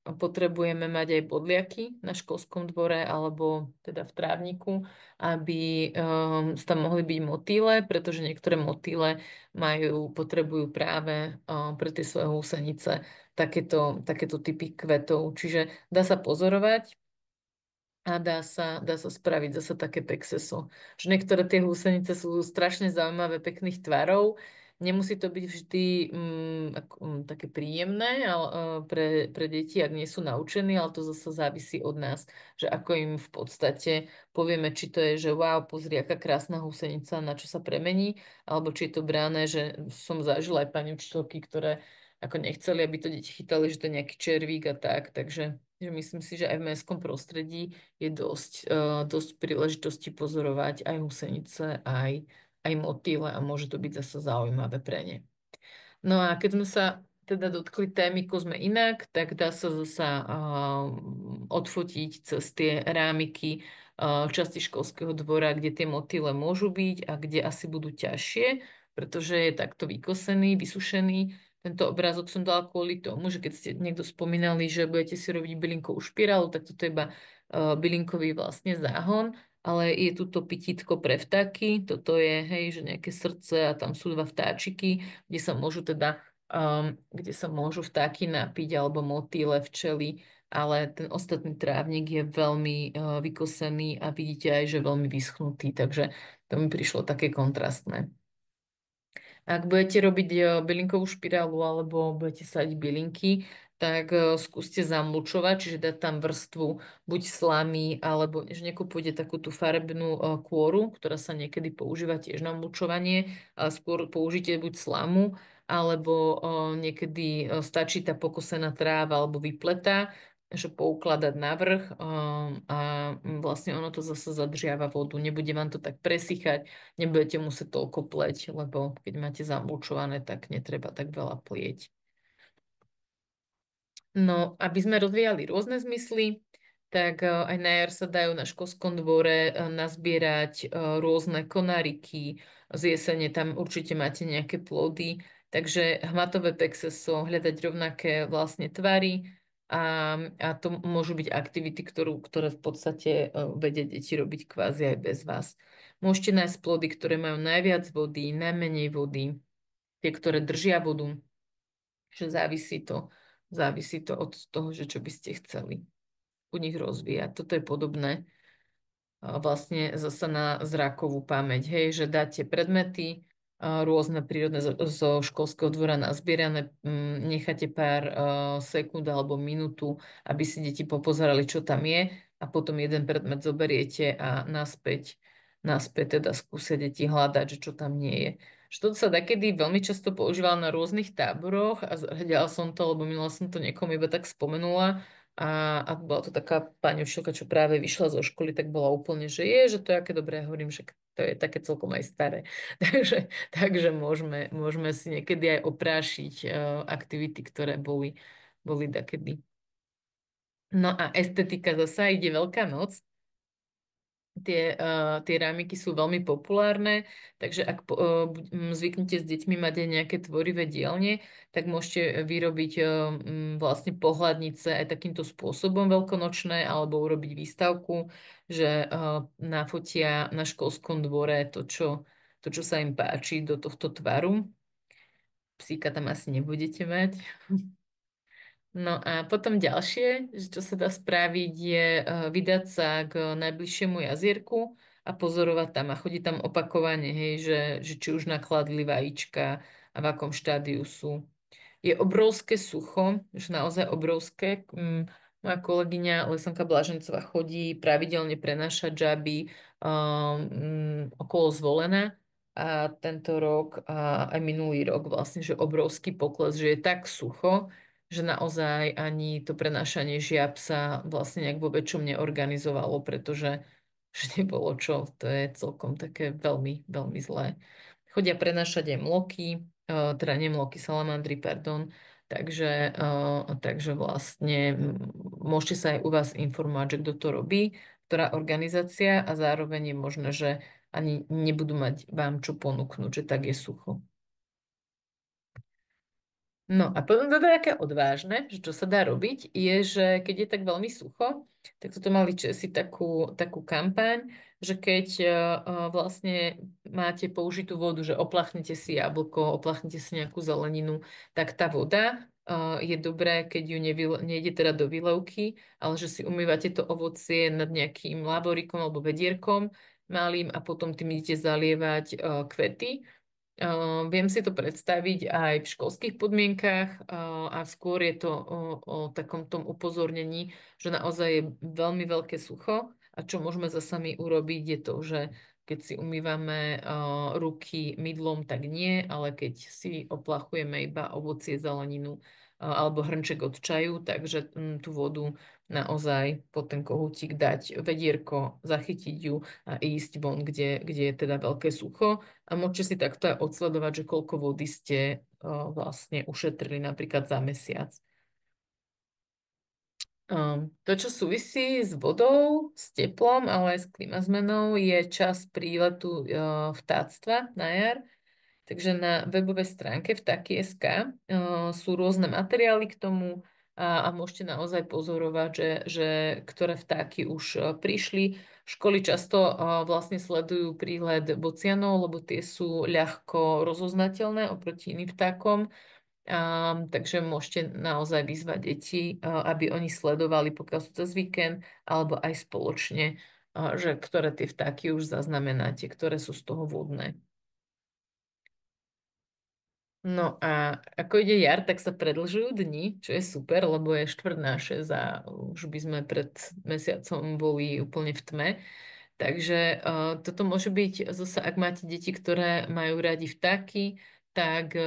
potrebujeme mať aj bodliaky na školskom dvore alebo teda v trávniku, aby tam mohli byť motýle, pretože niektoré motýle potrebujú práve pre tie svoje húsenice takéto typy kvetov. Čiže dá sa pozorovať a dá sa spraviť zase také pexeso. Že niektoré tie húsenice sú strašne zaujímavé, pekných tvarov. Nemusí to byť vždy také príjemné pre deti, ak nie sú naučení, ale to zase závisí od nás, že ako im v podstate povieme, či to je, že wow, pozri, aká krásna húsenica, na čo sa premení, alebo či je to bráne, že som zažila aj pani učiteľky, ktoré ako nechceli, aby to deti chytali, že to je nejaký červík a tak, takže že myslím si, že aj v mestskom prostredí je dosť príležitosti pozorovať aj húsenice, aj motýle a môže to byť zase zaujímavé pre ne. No a keď sme sa teda dotkli témy Kozme inak, tak dá sa zasa odfotiť cez tie rámiky časti školského dvora, kde tie motýle môžu byť a kde asi budú ťažšie, pretože je takto vykosený, vysušený. Tento obrázok som dala kvôli tomu, že keď ste niekto spomínali, že budete si robiť bylinkovú špirálu, tak toto je iba bylinkový vlastne záhon, ale je tu to pitítko pre vtáky, toto je, hej, že nejaké srdce a tam sú dva vtáčiky, kde sa môžu teda kde sa môžu vtáky napiť alebo motýle, včely, ale ten ostatný trávnik je veľmi vykosený a vidíte aj, že veľmi vyschnutý, takže to mi prišlo také kontrastné. Ak budete robiť bylinkovú špirálu alebo budete sadiť bylinky, tak skúste zamlčovať, čiže dať tam vrstvu buď slamy, alebo že nekupujete takú tú farebnú kôru, ktorá sa niekedy používa tiež na mlčovanie, ale skôr použite buď slamu, alebo niekedy stačí tá pokosená tráva alebo vypletá, že poukladať na vrch a vlastne ono to zase zadržiava vodu. Nebude vám to tak presychať, nebudete musieť toľko pleť, lebo keď máte zamlčované, tak netreba tak veľa plieť. No, aby sme rozvíjali rôzne zmysly, tak aj na jar sa dajú na školskom dvore nazbierať rôzne konáriky. Z jesene tam určite máte nejaké plody, takže hmatové pexeso, hľadať rovnaké vlastne tvary a to môžu byť aktivity, ktoré v podstate vedia deti robiť kvázi aj bez vás. Môžete nájsť plody, ktoré majú najviac vody, najmenej vody, tie, ktoré držia vodu, že závisí to od toho, že čo by ste chceli u nich rozvíjať. Toto je podobné vlastne zasa na zrakovú pamäť, hej, že dáte predmety, rôzne prírodné zo školského dvora nazbierané, necháte pár sekúnd alebo minútu, aby si deti popozerali, čo tam je a potom jeden predmet zoberiete a naspäť teda skúsia deti hľadať, že čo tam nie je. Že toto sa takedy veľmi často používala na rôznych táboroch a hľadala som to, lebo minula som to niekomu iba tak spomenula a bola to taká pani učiteľka, čo práve vyšla zo školy, tak bola úplne, že je, že to je aké dobré. Ja hovorím, že to je také celkom aj staré. Takže môžeme si niekedy aj oprášiť aktivity, ktoré boli takedy. No a estetika zasa ide Veľká noc. Tie rámiky sú veľmi populárne, takže ak zvyknete s deťmi mať aj nejaké tvorivé dielne, tak môžete vyrobiť vlastne pohľadnice aj takýmto spôsobom veľkonočné alebo urobiť výstavku, že nafotia na školskom dvore to, čo sa im páči do tohto tvaru. Psíka tam asi nebudete mať. No a potom ďalšie, že čo sa dá spraviť, je vydať sa k najbližšiemu jazierku a pozorovať tam a chodiť tam opakovane, hej, že či už nakladli vajíčka a v akom štádiu sú. Je obrovské sucho, že naozaj obrovské. Moja kolegyňa Lesonka Blažencová chodí pravidelne prenášať žaby okolo Zvolena a tento rok a aj minulý rok vlastne, že obrovský pokles, že je tak sucho, že naozaj ani to prenášanie žiab sa vlastne nejak vo väčšom neorganizovalo, pretože že nebolo čo, to je celkom také veľmi, veľmi zlé. Chodia prenášať aj mloky, teda nie mloky, salamandry, pardon, takže vlastne môžete sa aj u vás informovať, že kto to robí, ktorá organizácia a zároveň je možné, že ani nebudú mať vám čo ponúknuť, že tak je sucho. No a potom to také odvážne, že čo sa dá robiť, je, že keď je tak veľmi sucho, tak toto mali Česi takú kampaň, že keď vlastne máte použitú vodu, že oplachnete si jablko, oplachnete si nejakú zeleninu, tak tá voda je dobré, keď ju nejde teda do výlevky, ale že si umývate to ovocie nad nejakým láborikom alebo vedierkom malým a potom tým idete zalievať kvety. Viem si to predstaviť aj v školských podmienkach a skôr je to o takom tom upozornení, že naozaj je veľmi veľké sucho a čo môžeme za sami urobiť je to, že keď si umývame ruky mydlom, tak nie, ale keď si oplachujeme iba ovocie, zeleninu alebo hrnček od čaju, takže tú vodu naozaj pod ten kohútik dať vedierko, zachytiť ju a ísť von, kde je teda veľké sucho. A môžete si takto aj odsledovať, že koľko vody ste vlastne ušetrili napríklad za mesiac. To, čo súvisí s vodou, s teplom, ale aj s klimazmenou, je čas príletu vtáctva na jar. Takže na webovej stránke vtáky.sk sú rôzne materiály k tomu a môžete naozaj pozorovať, že ktoré vtáky už prišli. Školy často vlastne sledujú prílet bocianov, lebo tie sú ľahko rozoznateľné oproti iným vtákom. Takže môžete naozaj vyzvať deti, aby oni sledovali, pokiaľ sú cez víkend, alebo aj spoločne, že ktoré tie vtáky už zaznamenáte, ktoré sú z toho vodné. No a ako ide jar, tak sa predlžujú dni, čo je super, lebo je 4:45 a už by sme pred mesiacom boli úplne v tme. Takže toto môže byť zase, ak máte deti, ktoré majú radi vtáky, tak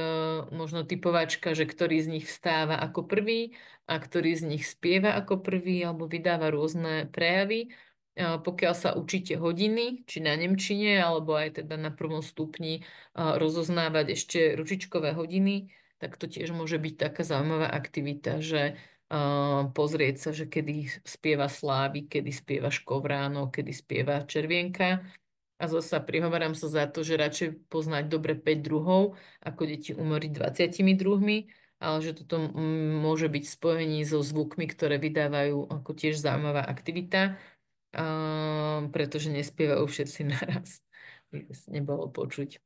možno typovačka, že ktorý z nich vstáva ako prvý a ktorý z nich spieva ako prvý alebo vydáva rôzne prejavy. Pokiaľ sa učíte hodiny, či na nemčine, alebo aj teda na prvom stupni rozoznávať ešte ručičkové hodiny, tak to tiež môže byť taká zaujímavá aktivita, že pozrieť sa, že kedy spieva Slávy, kedy spieva Škovráno, kedy spieva Červienka. A zasa prihovorám sa za to, že radšej poznať dobre 5 druhov, ako deti umoriť 20 druhmi, ale že toto môže byť v spojení so zvukmi, ktoré vydávajú ako tiež zaujímavá aktivita, pretože nespievajú všetci naraz. By nebolo počuť.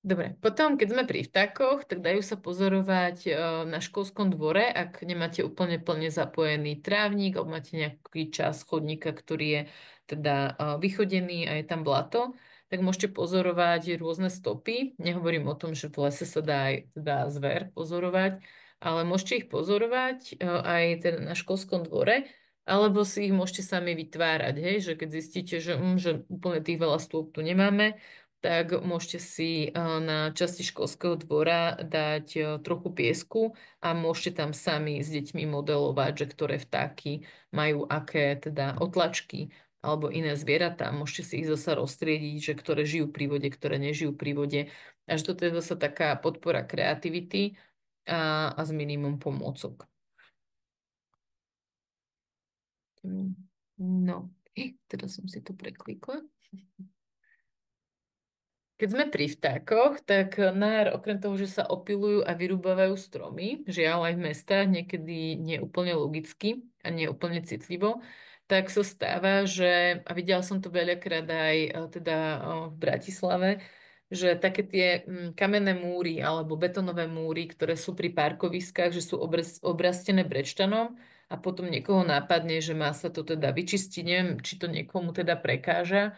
Dobre, potom, keď sme pri vtákoch, tak dajú sa pozorovať na školskom dvore, ak nemáte úplne plne zapojený trávnik, alebo máte nejaký čas chodníka, ktorý je teda vychodený a je tam blato, tak môžete pozorovať rôzne stopy. Nehovorím o tom, že v lese sa dá aj teda zver pozorovať, ale môžete ich pozorovať aj teda na školskom dvore, alebo si ich môžete sami vytvárať, hej, že keď zistíte, že úplne tých veľa stôp tu nemáme, tak môžete si na časti školského dvora dať trochu piesku a môžete tam sami s deťmi modelovať, že ktoré vtáky majú aké teda otlačky alebo iné zvieratá. Môžete si ich zasa roztriediť, že ktoré žijú pri vode, ktoré nežijú pri vode. Až toto je zasa taká podpora kreativity a s minimum pomôcok. No, teraz som si to preklikla. Keď sme pri vtákoch, tak nár okrem toho, že sa opilujú a vyrúbavajú stromy, žiaľ aj v mestách, niekedy nie úplne logicky a nie úplne citlivo, tak sa stáva, že, a videla som to veľakrát aj teda v Bratislave, že také tie kamenné múry alebo betonové múry, ktoré sú pri parkoviskách, že sú obrastené brečtanom a potom niekoho nápadne, že má sa to teda vyčistiť. Neviem, či to niekomu teda prekáža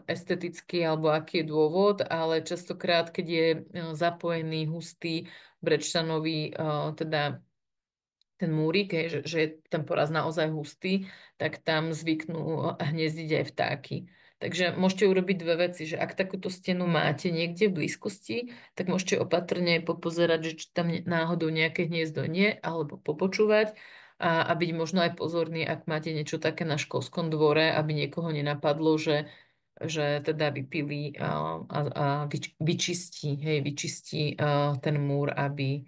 estetický alebo aký je dôvod, ale častokrát, keď je zapojený hustý brečtanový teda ten múrik, že je ten poraz naozaj hustý, tak tam zvyknú hniezdiť aj vtáky. Takže môžete urobiť dve veci, že ak takúto stenu máte niekde v blízkosti, tak môžete opatrne popozerať, že či tam náhodou nejaké hniezdo nie, alebo popočúvať a byť možno aj pozorný, ak máte niečo také na školskom dvore, aby niekoho nenapadlo, že teda vypili vyčistí, hej, vyčistí ten múr, aby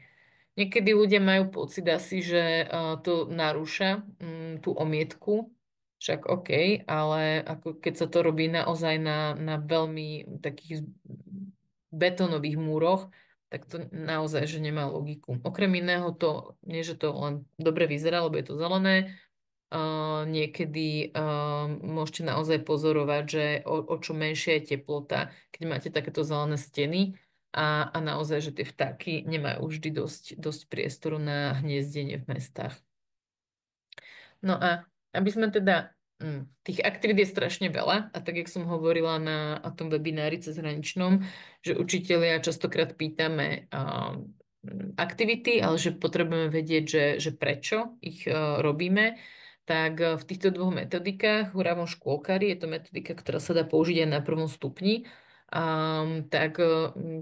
niekedy ľudia majú pocit asi, že to narúša tú omietku, však OK, ale ako keď sa to robí naozaj na veľmi takých betónových múroch, tak to naozaj, že nemá logiku. Okrem iného to, nie že to len dobre vyzerá, lebo je to zelené, niekedy môžete naozaj pozorovať, že o čo menšia je teplota, keď máte takéto zelené steny a naozaj, že tie vtáky nemajú vždy dosť priestoru na hniezdenie v mestách. No a aby sme teda, tých aktivít je strašne veľa a tak, jak som hovorila na tom webinári cezhraničnom, že učitelia častokrát pýtame aktivity, ale že potrebujeme vedieť, že prečo ich robíme, tak v týchto dvoch metodikách, Huravo škôlkari, je to metodika, ktorá sa dá použiť aj na prvom stupni, tak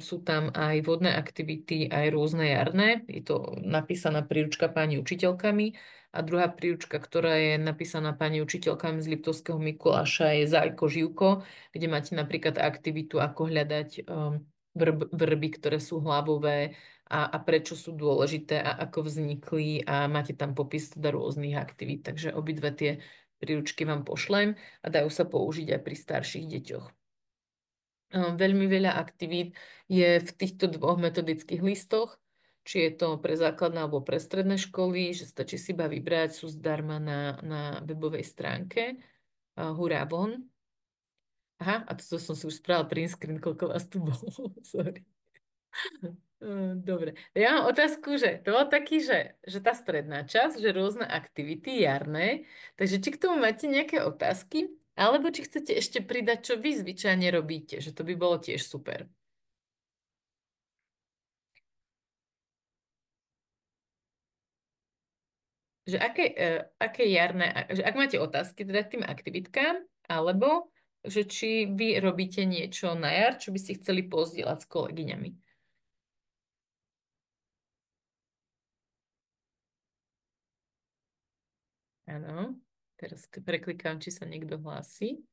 sú tam aj vodné aktivity, aj rôzne jarné. Je to napísaná príručka pani učiteľkami. A druhá príručka, ktorá je napísaná pani učiteľkami z Liptovského Mikuláša, je Zajko Živko, kde máte napríklad aktivitu, ako hľadať vrby, ktoré sú hlavové a prečo sú dôležité a ako vznikli a máte tam popis teda rôznych aktivít. Takže obidve tie príručky vám pošlem a dajú sa použiť aj pri starších deťoch. Veľmi veľa aktivít je v týchto dvoch metodických listoch, či je to pre základné alebo pre stredné školy, že stačí si iba vybrať, sú zdarma na webovej stránke Hurabon. Aha, a to som si už spravila print screen, koľko vás tu bolo. Sorry. Dobre. Ja mám otázku, že to bol taký, že tá stredná časť, že rôzne aktivity jarné, takže či k tomu máte nejaké otázky, alebo či chcete ešte pridať, čo vy zvyčajne robíte, že to by bolo tiež super. Že aké jarné, že ak máte otázky teda k tým aktivitkám, alebo že či vy robíte niečo na jar, čo by ste chceli pozdieľať s kolegyňami. Áno, teraz preklikám, či sa niekto hlási.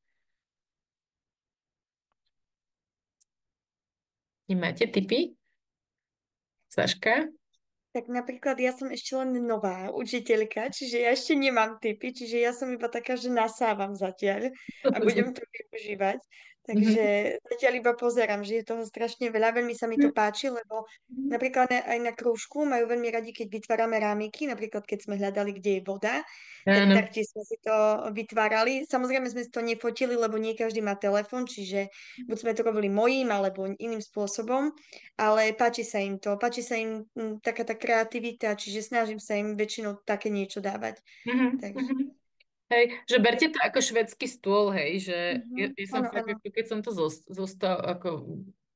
Nemáte tipy? Saška? Tak napríklad ja som ešte len nová učiteľka, čiže ja ešte nemám typy, čiže ja som iba taká, že nasávam zatiaľ a budem to využívať. Takže Mhm. zatiaľ iba pozerám, že je toho strašne veľa. Veľmi sa mi to páči, lebo napríklad aj na krúžku majú veľmi radi, keď vytvárame rámiky, napríklad keď sme hľadali, kde je voda, tak Áno. taktiež sme si to vytvárali. Samozrejme sme si to nefotili, lebo nie každý má telefón, čiže buď sme to robili mojím alebo iným spôsobom, ale páči sa im to, páči sa im taká tá kreativita, čiže snažím sa im väčšinou také niečo dávať. Mhm, Takže mhm. Hej, že berte to ako švedský stôl, hej, že ja som áno, fakt, áno. ako keď som to ako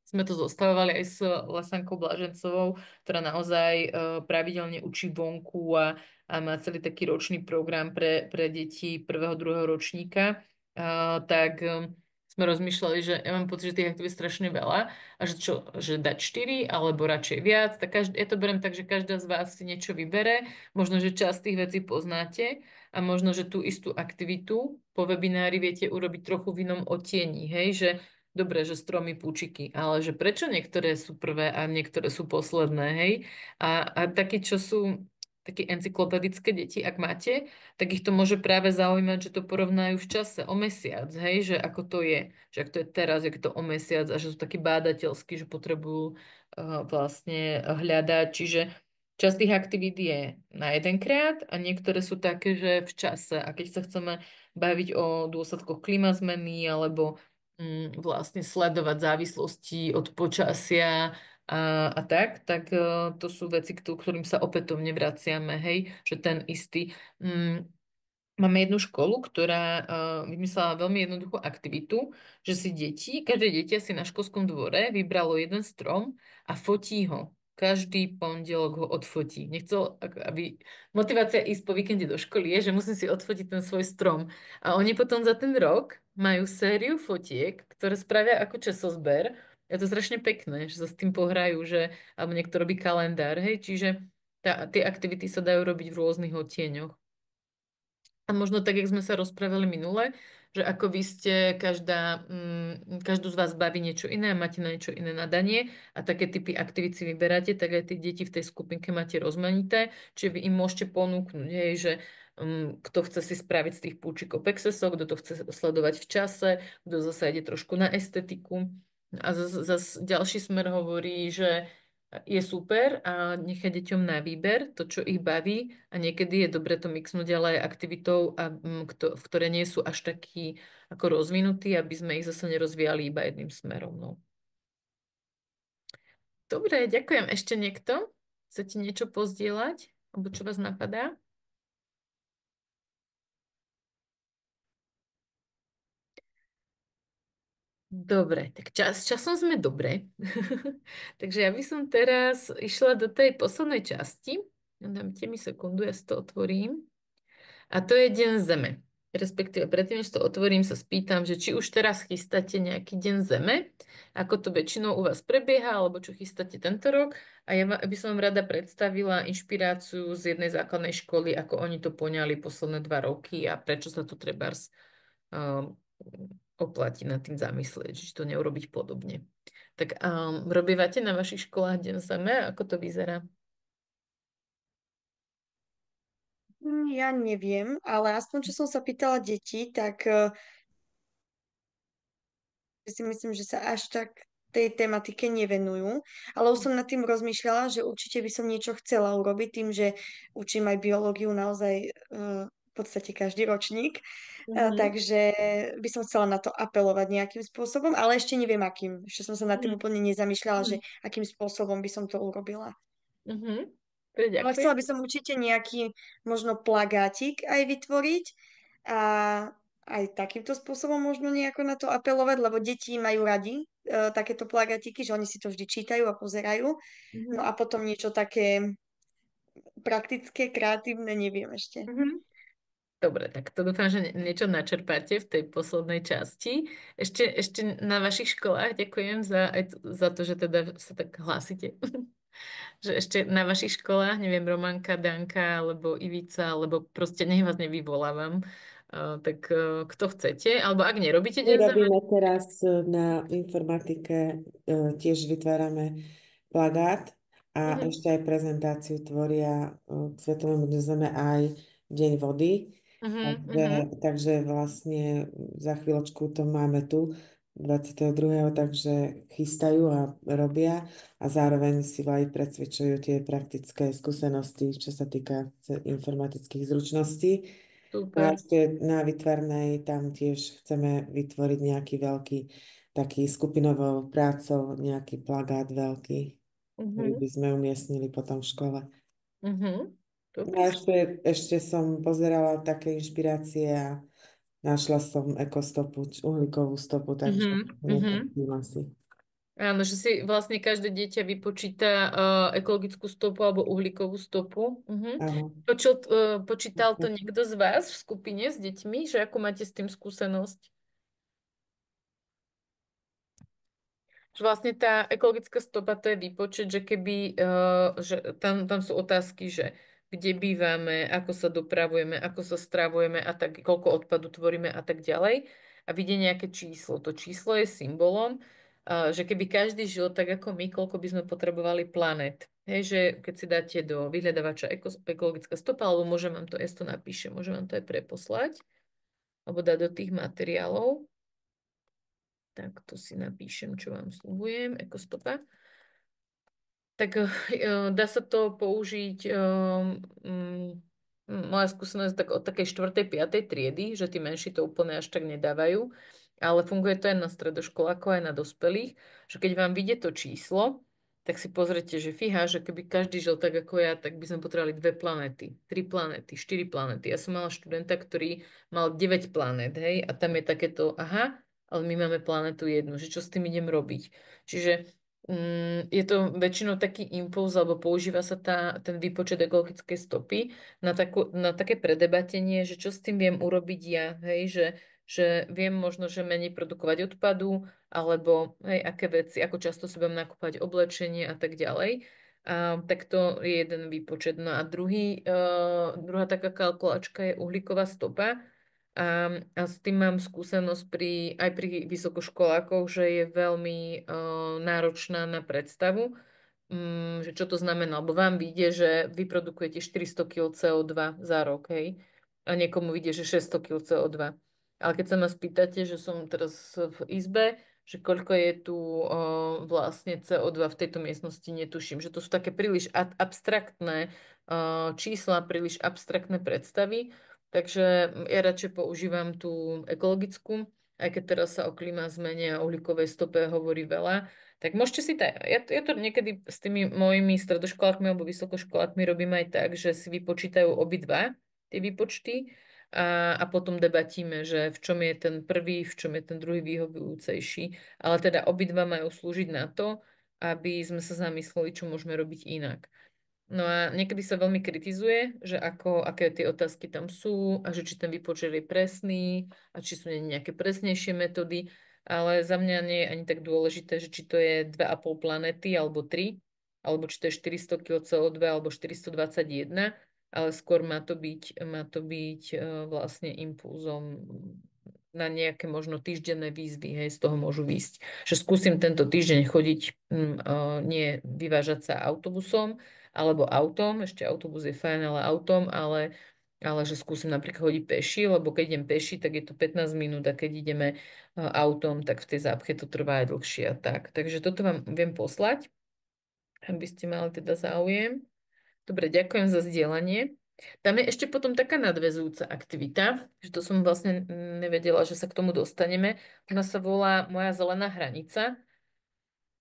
sme to zostavovali aj s Lesankou Blažencovou, ktorá naozaj pravidelne učí vonku a má celý taký ročný program pre deti prvého, druhého ročníka, tak sme rozmýšľali, že ja mám pocit, že tých aktivít je strašne veľa a že čo, že dať 4 alebo radšej viac, tak ja to beriem tak, že každá z vás si niečo vybere, možno, že časť tých vecí poznáte, a možno, že tú istú aktivitu po webinári viete urobiť trochu v inom odtieni, hej, že dobre, že stromy, púčiky, ale že prečo niektoré sú prvé a niektoré sú posledné, hej? A takí, čo sú také encyklopedické deti, ak máte, tak ich to môže práve zaujímať, že to porovnajú v čase, o mesiac, hej, že ako to je, že ak to je teraz, jak to o mesiac a že sú takí bádateľskí, že potrebujú vlastne hľadať, čiže časť tých aktivít je na jedenkrát a niektoré sú také, že v čase. A keď sa chceme baviť o dôsledkoch klímazmeny alebo vlastne sledovať závislosti od počasia a tak to sú veci, ktorým sa opätovne vraciame, hej, že ten istý. Máme jednu školu, ktorá vymyslela veľmi jednoduchú aktivitu, že si každé dieťa si na školskom dvore vybralo jeden strom a fotí ho. Každý pondelok ho odfotí. Nechcel, aby motivácia ísť po víkende do školy je, že musím si odfotiť ten svoj strom. A oni potom za ten rok majú sériu fotiek, ktoré spravia ako časozber. Je to strašne pekné, že sa s tým pohrajú, že, alebo niekto robí kalendár, hej, čiže tie aktivity sa dajú robiť v rôznych odtieňoch. A možno tak, jak sme sa rozprávali minule, že ako vy ste, každú z vás baví niečo iné a máte na niečo iné nadanie a také typy aktivít si vyberáte, tak aj tie deti v tej skupinke máte rozmanité, čiže vy im môžete ponúknuť, hej, že kto chce si spraviť z tých púčikov pexesov, kto to chce sledovať v čase, kto zase ide trošku na estetiku. A zase ďalší smer hovorí, že je super a nechať deťom na výber to, čo ich baví a niekedy je dobre to mixnúť ale aj aktivitou, v ktoré nie sú až takí ako rozvinutí, aby sme ich zase nerozvíjali iba jedným smerom. No. Dobre, ďakujem. Ešte niekto? Chcete niečo pozdieľať? Alebo čo vás napadá? Dobre, tak časom sme dobre. Takže ja by som teraz išla do tej poslednej časti. Dajte mi sekundu, ja si to otvorím. A to je Deň Zeme. Respektíve predtým, než to otvorím, sa spýtam, že či už teraz chystáte nejaký Deň Zeme, ako to väčšinou u vás prebieha, alebo čo chystáte tento rok. A ja by som vám rada predstavila inšpiráciu z jednej základnej školy, ako oni to poňali posledné 2 roky a prečo sa to trebárs um, oplatí nad tým zamyslieť, či to neurobiť podobne. Tak robívate na vašich školách Deň Zeme? Ako to vyzerá? Ja neviem, ale aspoň čo som sa pýtala detí, tak si myslím, že sa až tak tej tematike nevenujú, ale už som nad tým rozmýšľala, že určite by som niečo chcela urobiť tým, že učím aj biológiu naozaj v podstate každý ročník, Mhm. takže by som chcela na to apelovať nejakým spôsobom, ale ešte neviem akým. Ešte som sa nad tým Mhm. úplne nezamýšľala, že Mhm. akým spôsobom by som to urobila. Mhm. Ale Ďakujem. chcela by som určite nejaký možno plagátik aj vytvoriť a aj takýmto spôsobom možno nejako na to apelovať, lebo deti majú radi takéto plagátiky, že oni si to vždy čítajú a pozerajú. No a Mhm. potom niečo také praktické, kreatívne, neviem ešte. Mhm. Dobre, tak to dúfam, že niečo načerpáte v tej poslednej časti. Ešte na vašich školách ďakujem za to, že teda sa tak hlásite. Že ešte na vašich školách, neviem, Romanka, Danka, alebo Ivica, alebo proste nech vás nevyvolávam. Tak kto chcete, alebo ak nerobíte My deň za robíme teraz na informatike, tiež vytvárame plagát a Mhm. ešte aj prezentáciu tvoria k Svetovému dňu Zeme aj Deň vody. Mhm. Takže, Mhm. takže vlastne za chvíľočku to máme tu. 22., takže chystajú a robia a zároveň si aj precvičujú tie praktické skúsenosti, čo sa týka informatických zručností. No a Super. ešte na výtvarnej tam tiež chceme vytvoriť nejaký veľký, taký skupinovou prácou, nejaký plagát veľký, ktorý Mhm. by sme umiestnili potom v škole. Mhm. No Dobrý. a ešte som pozerala také inšpirácie a našla som ekostopu, uhlíkovú stopu, takže Mhm. Mhm. nepustím asi. Áno, že si vlastne každé dieťa vypočíta ekologickú stopu alebo uhlíkovú stopu. Mhm. Áno. Počítal to niekto z vás v skupine s deťmi, že ako máte s tým skúsenosť? Že vlastne tá ekologická stopa to je výpočet, že keby, že tam sú otázky, že kde bývame, ako sa dopravujeme, ako sa stravujeme a tak, koľko odpadu tvoríme a tak ďalej. A vidie nejaké číslo. To číslo je symbolom, že keby každý žil tak ako my, koľko by sme potrebovali planet. Hej, že keď si dáte do vyhľadávača ekologická stopa, alebo môžem vám to, ja si to napíšem, môžem vám to aj preposlať, alebo dať do tých materiálov. Tak to si napíšem, čo vám slúbujem, ekostopa. Tak dá sa to použiť, moja skúsenosť tak od takej 4., 5. triedy, že tí menší to úplne až tak nedávajú, ale funguje to aj na stredoškolákov, aj na dospelých, že keď vám vyjde to číslo, tak si pozrite, že fíha, že keby každý žil tak ako ja, tak by sme potrebovali 2 planéty, 3 planéty, 4 planéty. Ja som mala študenta, ktorý mal 9 planét, hej, a tam je takéto, aha, ale my máme planetu jednu, že čo s tým idem robiť. Čiže je to väčšinou taký impuls, alebo používa sa ten výpočet ekologickej stopy na také predebatenie, že čo s tým viem urobiť ja, hej, že viem možno, že menej produkovať odpadu, alebo hej, aké veci, ako často si budem nakúpať oblečenie a tak ďalej. Tak to je jeden výpočet. No a druhá taká kalkulačka je uhlíková stopa. A s tým mám skúsenosť aj pri vysokoškolákoch, že je veľmi náročná na predstavu, že čo to znamená, lebo vám vyjde, že vyprodukujete 400 kg CO2 za rok, hej, a niekomu vyjde, že 600 kg CO2. Ale keď sa ma spýtate, že som teraz v izbe, že koľko je tu vlastne CO2 v tejto miestnosti, netuším, že to sú také príliš abstraktné čísla, príliš abstraktné predstavy, takže ja radšej používam tú ekologickú, aj keď teraz sa o klíma zmene a uhlíkovej stope hovorí veľa, tak môžete si ja to niekedy s tými mojimi stredoškolákmi alebo vysokoškolákmi robím aj tak, že si vypočítajú obidva tie výpočty a potom debatíme, že v čom je ten prvý, v čom je ten druhý vyhovujúcejší. Ale teda obidva majú slúžiť na to, aby sme sa zamysleli, čo môžeme robiť inak. No a niekedy sa veľmi kritizuje, že aké tie otázky tam sú a že či ten výpočet je presný a či sú nejaké presnejšie metódy, ale za mňa nie je ani tak dôležité, že či to je 2,5 planety alebo 3, alebo či to je 400 kg CO2 alebo 421, ale skôr má to byť vlastne impulzom na nejaké možno týždenné výzvy, hej, z toho môžu výjsť. Že skúsim tento týždeň chodiť, nie vyvážať sa autobusom, alebo autom, ešte autobus je fajn, ale autom, ale že skúsim napríklad chodiť peši, lebo keď idem peši, tak je to 15 minút a keď ideme autom, tak v tej zápche to trvá aj dlhšie a tak. Takže toto vám viem poslať, aby ste mali teda záujem. Dobre, ďakujem za zdieľanie. Tam je ešte potom taká nadväzujúca aktivita, že to som vlastne nevedela, že sa k tomu dostaneme. Ona sa volá Moja zelená hranica.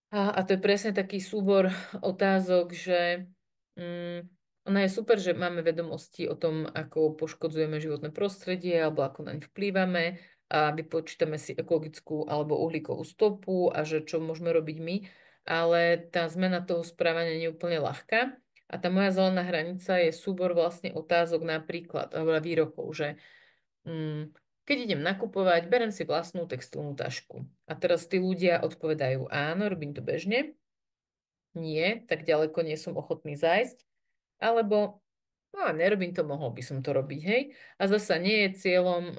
A to je presne taký súbor otázok, že mm, ona je super, že máme vedomosti o tom, ako poškodzujeme životné prostredie alebo ako naň vplývame a vypočítame si ekologickú alebo uhlíkovú stopu a že čo môžeme robiť my, ale tá zmena toho správania nie je úplne ľahká. A tá moja zelená hranica je súbor vlastne otázok napríklad, alebo výrokov, že keď idem nakupovať, berem si vlastnú textilnú tašku. A teraz tí ľudia odpovedajú, áno, robím to bežne, nie, tak ďaleko nie som ochotný zájsť, alebo no, nerobím to, mohol by som to robiť, hej. A zasa nie je cieľom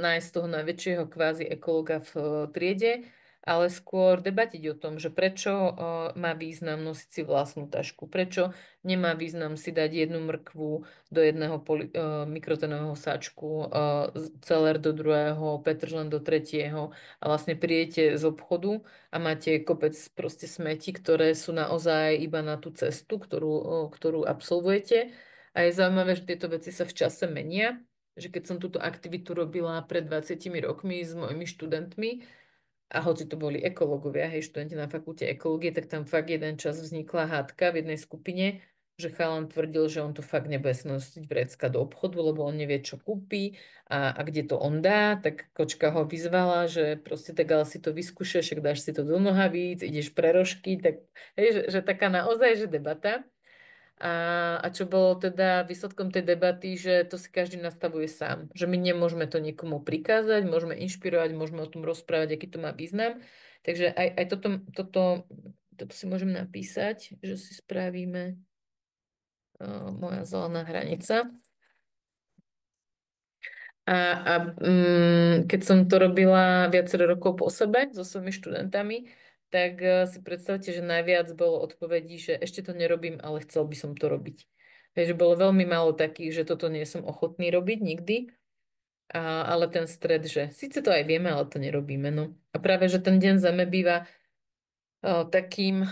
nájsť toho najväčšieho kvázi ekologa v triede, ale skôr debatiť o tom, že prečo má význam nosiť si vlastnú tašku, prečo nemá význam si dať jednu mrkvu do jedného mikrotonového sáčku, celer do druhého, petržlen do tretieho a vlastne prídete z obchodu a máte kopec proste smeti, ktoré sú naozaj iba na tú cestu, ktorú absolvujete. A je zaujímavé, že tieto veci sa v čase menia, že keď som túto aktivitu robila pred 20 rokmi s mojimi študentmi, a hoci to boli ekológovia, hej, študenti na fakulte ekológie, tak tam fakt jeden čas vznikla hádka v jednej skupine, že chalan tvrdil, že on to fakt nebude si nosiť vrecka do obchodu, lebo on nevie, čo kúpi a kde to on dá, tak kočka ho vyzvala, že proste tak ale si to vyskúšaš, však dáš si to do nohavíc, ideš pre rožky, tak hej, že taká naozaj, že debata. A čo bolo teda výsledkom tej debaty, že to si každý nastavuje sám. Že my nemôžeme to nikomu prikázať, môžeme inšpirovať, môžeme o tom rozprávať, aký to má význam. Takže aj toto si môžem napísať, že si spravíme moja zelená hranica. Keď som to robila viacero rokov po sebe so svojimi študentami, tak si predstavte, že najviac bolo odpovedí, že ešte to nerobím, ale chcel by som to robiť. Takže bolo veľmi málo takých, že toto nie som ochotný robiť nikdy, ale ten stred, že síce to aj vieme, ale to nerobíme. No. A práve, že ten deň zeme býva takým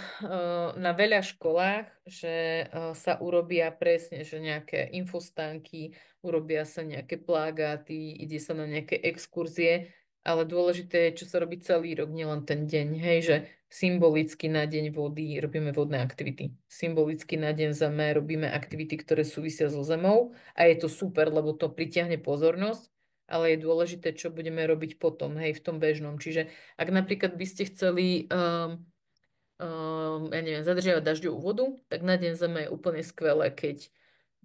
na veľa školách, že sa urobia presne, že nejaké infostánky, urobia sa nejaké plagáty, ide sa na nejaké exkurzie, ale dôležité je, čo sa robí celý rok, nielen ten deň, hej, že symbolicky na deň vody robíme vodné aktivity. Symbolicky na deň zeme robíme aktivity, ktoré súvisia so zemou a je to super, lebo to pritiahne pozornosť, ale je dôležité, čo budeme robiť potom, hej, v tom bežnom. Čiže ak napríklad by ste chceli ja neviem, zadržiavať dažďovú vodu, tak na deň zeme je úplne skvelé, keď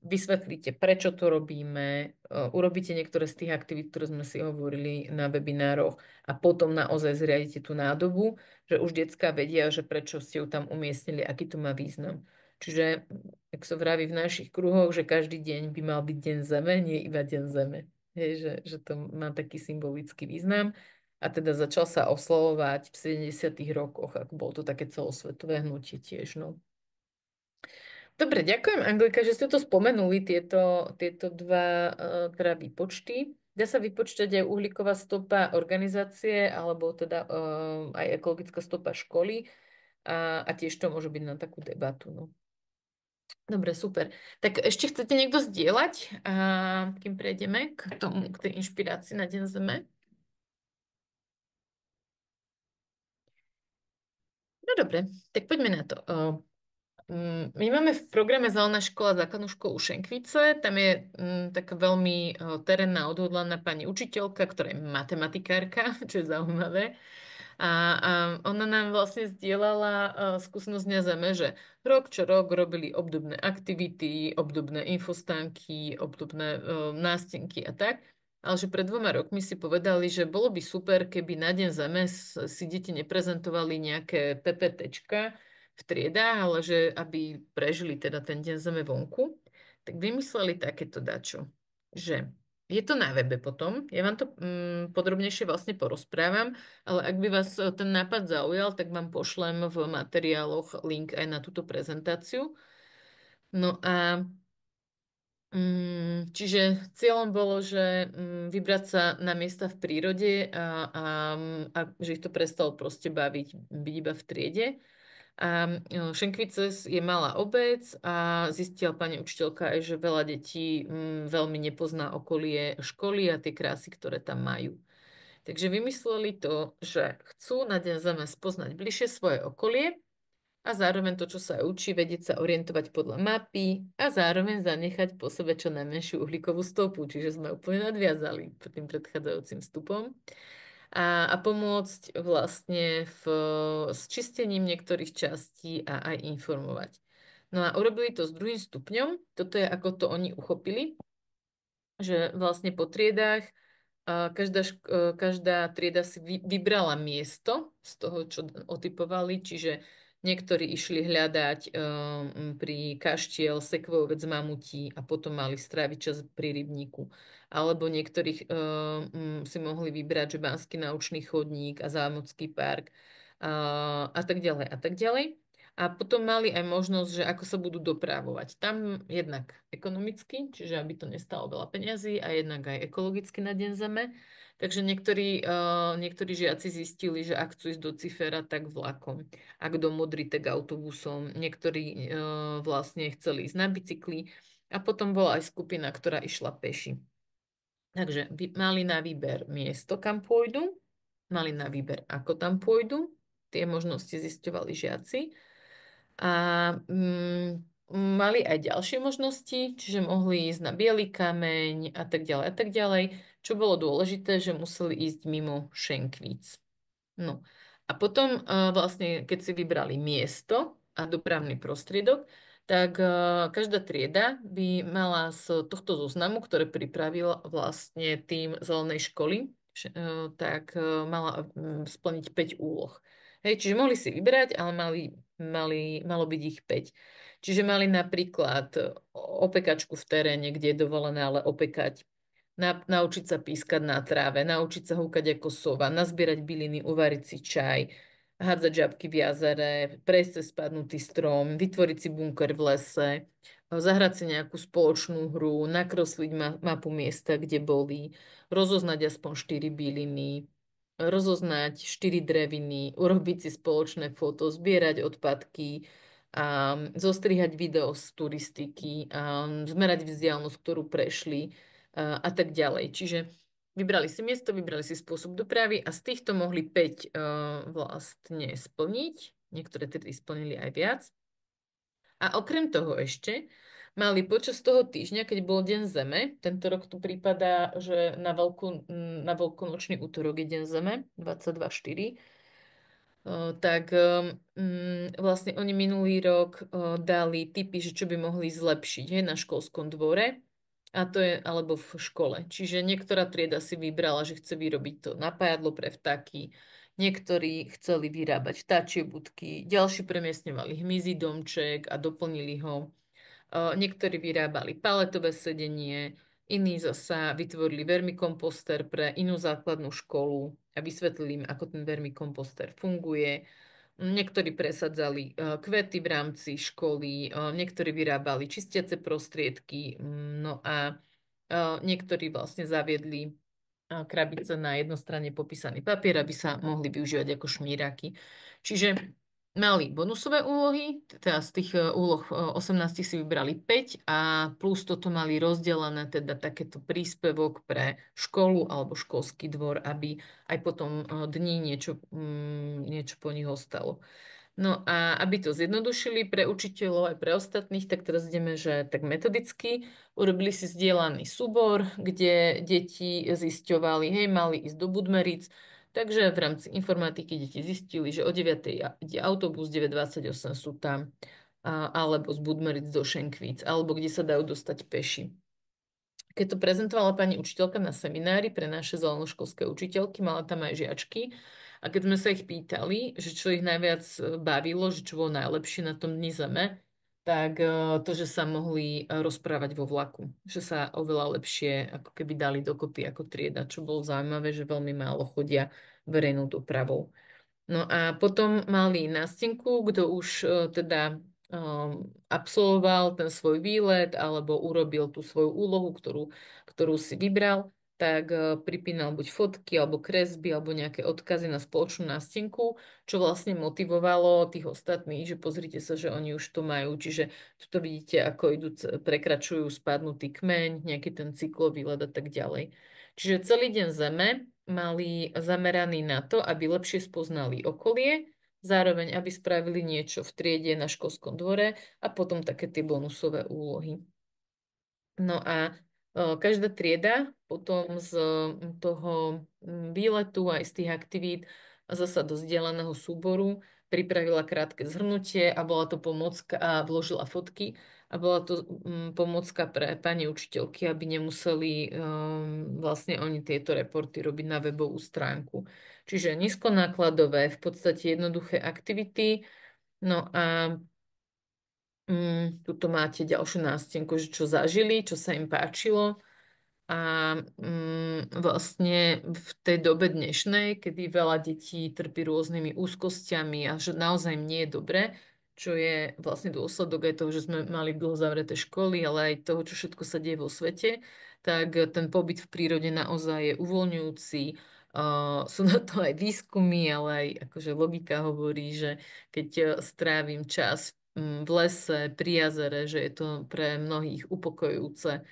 vysvetlíte, prečo to robíme, urobíte niektoré z tých aktivít, ktoré sme si hovorili na webinároch a potom naozaj zriadite tú nádobu, že už decká vedia, že prečo ste ju tam umiestnili, aký to má význam. Čiže, ak sa vraví v našich kruhoch, že každý deň by mal byť deň zeme, nie iba deň zeme. Hej, že to má taký symbolický význam. A teda začal sa oslavovať v 70. rokoch, ako bolo to také celosvetové hnutie tiež. No. Dobre, ďakujem, Anglika, že ste to spomenuli, tieto dva teda výpočty. Dá sa vypočítať aj uhlíková stopa organizácie, alebo teda aj ekologická stopa školy a tiež to môže byť na takú debatu. No. Dobre, super. Tak ešte chcete niekto zdieľať, kým prejdeme k tej inšpirácii na Deň Zeme? No dobre, tak poďme na to. My máme v programe Zelená škola základnú školu Šenkvice. Tam je taká veľmi terénna, odhodlaná pani učiteľka, ktorá je matematikárka, čo je zaujímavé. A ona nám vlastne zdieľala skúsenosť Dňa Zeme, že rok čo rok robili obdobné aktivity, obdobné infostánky, obdobné nástenky a tak. Ale že pred 2 rokmi si povedali, že bolo by super, keby na Deň Zeme si deti neprezentovali nejaké PPTčka v triedách, ale že aby prežili teda ten Deň Zeme vonku, tak vymysleli takéto dačo, že je to na webe potom, ja vám to podrobnejšie vlastne porozprávam, ale ak by vás ten nápad zaujal, tak vám pošlem v materiáloch link aj na túto prezentáciu. No a čiže cieľom bolo, že vybrať sa na miesta v prírode a že ich to prestalo proste baviť byť iba v triede. A Šenkvices je malá obec a zistila pani učiteľka aj, že veľa detí veľmi nepozná okolie školy a tie krásy, ktoré tam majú. Takže vymysleli to, že chcú na Deň Zeme spoznať bližšie svoje okolie a zároveň to, čo sa učí, vedieť sa orientovať podľa mapy a zároveň zanechať po sebe čo najmenšiu uhlíkovú stopu, čiže sme úplne nadviazali tým predchádzajúcim vstupom. A pomôcť vlastne s čistením niektorých častí a aj informovať. No a urobili to s druhým stupňom. Toto je, ako to oni uchopili, že vlastne po triedách každá trieda si vybrala miesto z toho, čo otypovali, čiže Niektorí išli hľadať pri kaštiel sekvojovec mamutí a potom mali stráviť čas pri rybníku. Alebo niektorých si mohli vybrať, že Banský naučný chodník a Zámocký park a tak ďalej a tak ďalej. A potom mali aj možnosť, že ako sa budú dopravovať. Tam jednak ekonomicky, čiže aby to nestalo veľa peňazí a jednak aj ekologicky na Deň Zeme. Takže niektorí žiaci zistili, že ak chcú ísť do Cifera, tak vlakom. Ak do Modry, tak autobusom. Niektorí vlastne chceli ísť na bicykli. A potom bola aj skupina, ktorá išla peši. Takže mali na výber miesto, kam pôjdu. Mali na výber, ako tam pôjdu. Tie možnosti zisťovali žiaci. A mali aj ďalšie možnosti, čiže mohli ísť na Bielý kameň a tak ďalej a tak ďalej. Čo bolo dôležité, že museli ísť mimo Šenkvíc. No a potom vlastne, keď si vybrali miesto a dopravný prostriedok, tak každá trieda by mala z tohto zoznamu, ktoré pripravil vlastne tým zelenej školy, tak mala splniť 5 úloh. Hej, čiže mohli si vybrať, ale malo byť ich 5. Čiže mali napríklad opekačku v teréne, kde je dovolené ale opekať, naučiť sa pískať na tráve, naučiť sa húkať ako sova, nazbierať byliny, uvariť si čaj, hádzať žabky v jazere, prejsť cez spadnutý strom, vytvoriť si bunker v lese, zahrať si nejakú spoločnú hru, nakresliť mapu miesta, kde boli, rozoznať aspoň 4 byliny, rozoznať 4 dreviny, urobiť si spoločné foto, zbierať odpadky, a zostrihať video z turistiky, a zmerať vzdialenosť, ktorú prešli, a tak ďalej. Čiže vybrali si miesto, vybrali si spôsob dopravy a z týchto mohli 5 vlastne splniť. Niektoré tedy splnili aj viac. A okrem toho ešte mali počas toho týždňa, keď bol Deň Zeme, tento rok tu prípada, že na veľkonočný útorok je Deň Zeme, 22.4, tak vlastne oni minulý rok dali tipy, že čo by mohli zlepšiť, hej, na školskom dvore, a to je alebo v škole. Čiže niektorá trieda si vybrala, že chce vyrobiť to napájadlo pre vtáky, niektorí chceli vyrábať vtáčie budky, ďalší premiestňovali hmyzí domček a doplnili ho. Niektorí vyrábali paletové sedenie, iní zasa vytvorili vermikomposter pre inú základnú školu a vysvetlili im, ako ten vermikomposter funguje. Niektorí presadzali kvety v rámci školy, niektorí vyrábali čistiace prostriedky, no a niektorí vlastne zaviedli krabice na jednostranne popísaný papier, aby sa mohli využívať ako šmíraky. Čiže mali bonusové úlohy, teda z tých úloh 18 si vybrali 5 a plus toto mali rozdelené, teda takéto príspevok pre školu alebo školský dvor, aby aj potom dní niečo po nich ostalo. No a aby to zjednodušili pre učiteľov aj pre ostatných, tak teraz ideme, že tak metodicky urobili si zdieľaný súbor, kde deti zisťovali, hej, mali ísť do Budmeric, takže v rámci informatiky deti zistili, že o 9. ide autobus, 9.28 sú tam, alebo z Budmeric do Šenkvíc, alebo kde sa dajú dostať peši. Keď to prezentovala pani učiteľka na seminári pre naše zelenoškolské učiteľky, mala tam aj žiačky. A keď sme sa ich pýtali, že čo ich najviac bavilo, že čo bolo najlepšie na tom Dni Zeme, tak to, že sa mohli rozprávať vo vlaku. Že sa oveľa lepšie ako keby dali dokopy ako trieda, čo bolo zaujímavé, že veľmi málo chodia verejnou dopravou. No a potom mali nástenku, kto už teda absolvoval ten svoj výlet alebo urobil tú svoju úlohu, ktorú si vybral, tak pripínal buď fotky alebo kresby alebo nejaké odkazy na spoločnú nástenku, čo vlastne motivovalo tých ostatných, že pozrite sa, že oni už to majú. Čiže tu vidíte, ako prekračujú spadnutý kmeň, nejaký ten cyklový let a tak ďalej. Čiže celý deň Zeme mali zameraný na to, aby lepšie spoznali okolie, zároveň aby spravili niečo v triede na školskom dvore a potom také tie bonusové úlohy. No a každá trieda potom z toho výletu aj z tých aktivít zasa do zdieľaného súboru pripravila krátke zhrnutie a bola to pomocka a vložila fotky a bola to pomocka pre pani učiteľky, aby nemuseli vlastne oni tieto reporty robiť na webovú stránku. Čiže nízkonákladové, v podstate jednoduché aktivity, No a tuto máte ďalšiu nástenku, že čo zažili, čo sa im páčilo. A vlastne v tej dobe dnešnej, kedy veľa detí trpí rôznymi úzkosťami a že naozaj nie je dobre, čo je vlastne dôsledok aj toho, že sme mali dlho zavreté školy, ale aj toho, čo všetko sa deje vo svete, tak ten pobyt v prírode naozaj je uvoľňujúci. Sú na to aj výskumy, ale aj akože logika hovorí, že keď strávim čas v lese, pri jazere, že je to pre mnohých upokojujúce,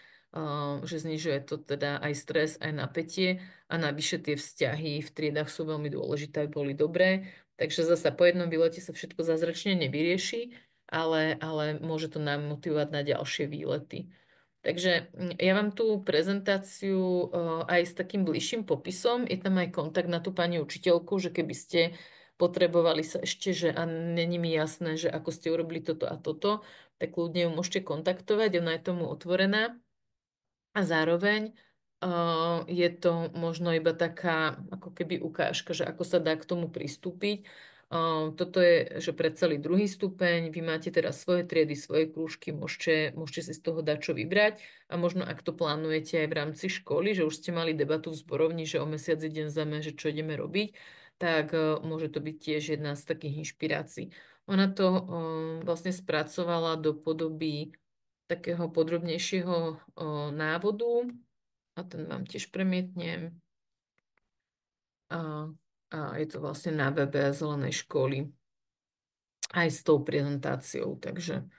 že znižuje to teda aj stres, aj napätie a navyše tie vzťahy v triedách sú veľmi dôležité, aby boli dobré. Takže zasa po jednom výlete sa všetko zázračne nevyrieši, ale môže to nám motivovať na ďalšie výlety. Takže ja vám tú prezentáciu aj s takým bližším popisom, je tam aj kontakt na tú pani učiteľku, že keby ste potrebovali sa ešte, že a není mi jasné, že ako ste urobili toto a toto, tak ľudne ju môžete kontaktovať, ona je tomu otvorená. A zároveň je to možno iba taká ako keby ukážka, že ako sa dá k tomu pristúpiť. Toto je, že pre celý druhý stupeň, vy máte teraz svoje triedy, svoje krúžky, môžete si z toho dať čo vybrať a možno ak to plánujete aj v rámci školy, že už ste mali debatu v zborovni, že o mesiac idem zame, že čo ideme robiť, tak môže to byť tiež jedna z takých inšpirácií. Ona to vlastne spracovala do podoby takého podrobnejšieho návodu a ten vám tiež premietnem. A, a je to vlastne na webe Zelenej školy aj s tou prezentáciou. Takže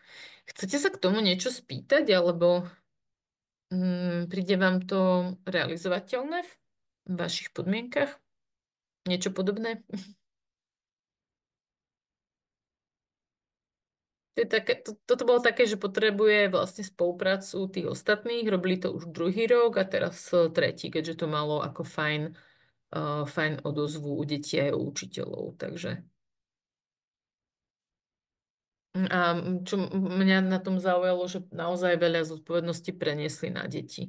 chcete sa k tomu niečo spýtať, alebo príde vám to realizovateľné v vašich podmienkach? Niečo podobné? Toto bolo také, že potrebuje vlastne spoluprácu tých ostatných. Robili to už druhý rok a teraz tretí, keďže to malo ako fajn odozvu u detí aj u učiteľov. Takže a čo mňa na tom zaujalo, že naozaj veľa zodpovedností preniesli na deti.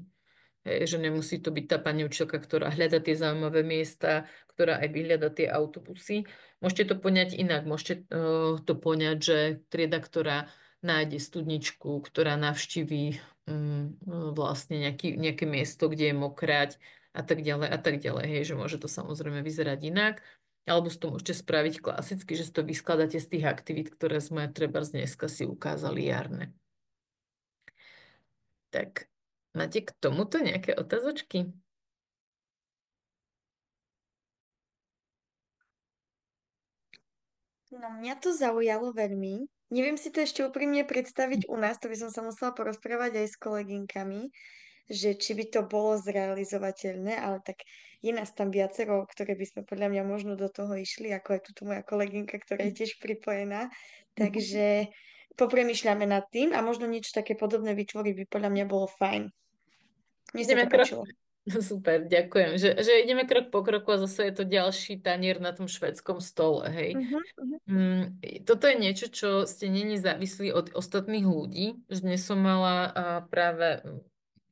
Hej, že nemusí to byť tá pani učiteľka, ktorá hľada tie zaujímavé miesta, ktorá aj vyhľada tie autobusy. Môžete to poňať inak. Môžete to poňať, že trieda, ktorá nájde studničku, ktorá navštíví vlastne nejaké miesto, kde je mokrať a tak ďalej a tak ďalej. Hej, že môže to samozrejme vyzerať inak. Alebo si to môžete spraviť klasicky, že si to vyskladáte z tých aktivít, ktoré sme treba z dneska si ukázali jarné. Tak máte k tomuto nejaké otázočky? No mňa to zaujalo veľmi. Neviem si to ešte úprimne predstaviť u nás, to by som sa musela porozprávať aj s koleginkami, že či by to bolo zrealizovateľné, ale tak je nás tam viacero, ktoré by sme podľa mňa možno do toho išli, ako je tu moja kolegynka, ktorá je tiež pripojená. Takže popremýšľame nad tým a možno niečo také podobné vytvoriť by podľa mňa bolo fajn. Mne sa to Ideme krok. páčilo. Super, ďakujem. Že ideme krok po kroku a zase je to ďalší tanier na tom švédskom stole, hej. Mhm, mhm. Toto je niečo, čo ste není závislí od ostatných ľudí. Že dnes som mala práve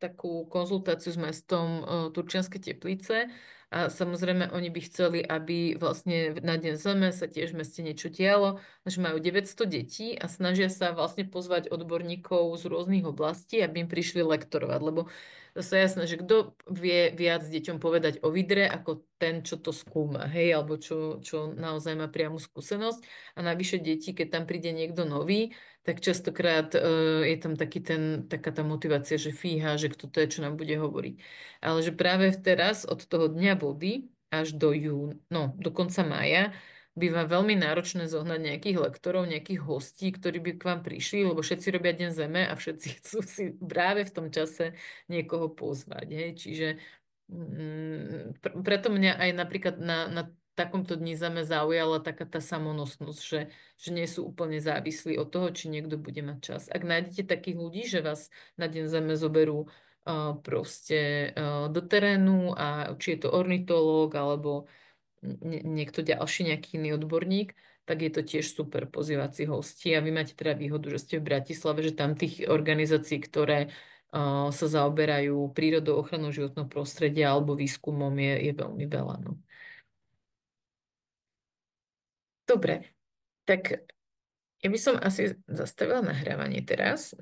takú konzultáciu s mestom Turčianske Teplice a samozrejme oni by chceli, aby vlastne na Deň Zeme sa tiež v meste niečo dialo, že majú 900 detí a snažia sa vlastne pozvať odborníkov z rôznych oblastí, aby im prišli lektorovať, lebo zase jasné, že kto vie viac deťom povedať o vidre ako ten, čo to skúma, hej, alebo čo naozaj má priamu skúsenosť. A navyše deti, keď tam príde niekto nový, tak častokrát je tam taká tá motivácia, že fíha, že kto to je, čo nám bude hovoriť. Ale že práve teraz od toho dňa vody až do konca mája býva veľmi náročné zohnať nejakých lektorov, nejakých hostí, ktorí by k vám prišli, lebo všetci robia Deň Zeme a všetci chcú si práve v tom čase niekoho pozvať. Hej. Čiže preto mňa aj napríklad na takomto dni Zeme zaujala taká tá samonosnosť, že nie sú úplne závislí od toho, či niekto bude mať čas. Ak nájdete takých ľudí, že vás na Deň Zeme zoberú proste do terénu a či je to ornitológ alebo niekto ďalší, nejaký iný odborník, tak je to tiež super pozývať si hostí. A vy máte teda výhodu, že ste v Bratislave, že tam tých organizácií, ktoré sa zaoberajú prírodou, ochranou životného prostredia alebo výskumom je veľmi veľa. No. Dobre, tak Ja by som asi zastavila nahrávanie teraz.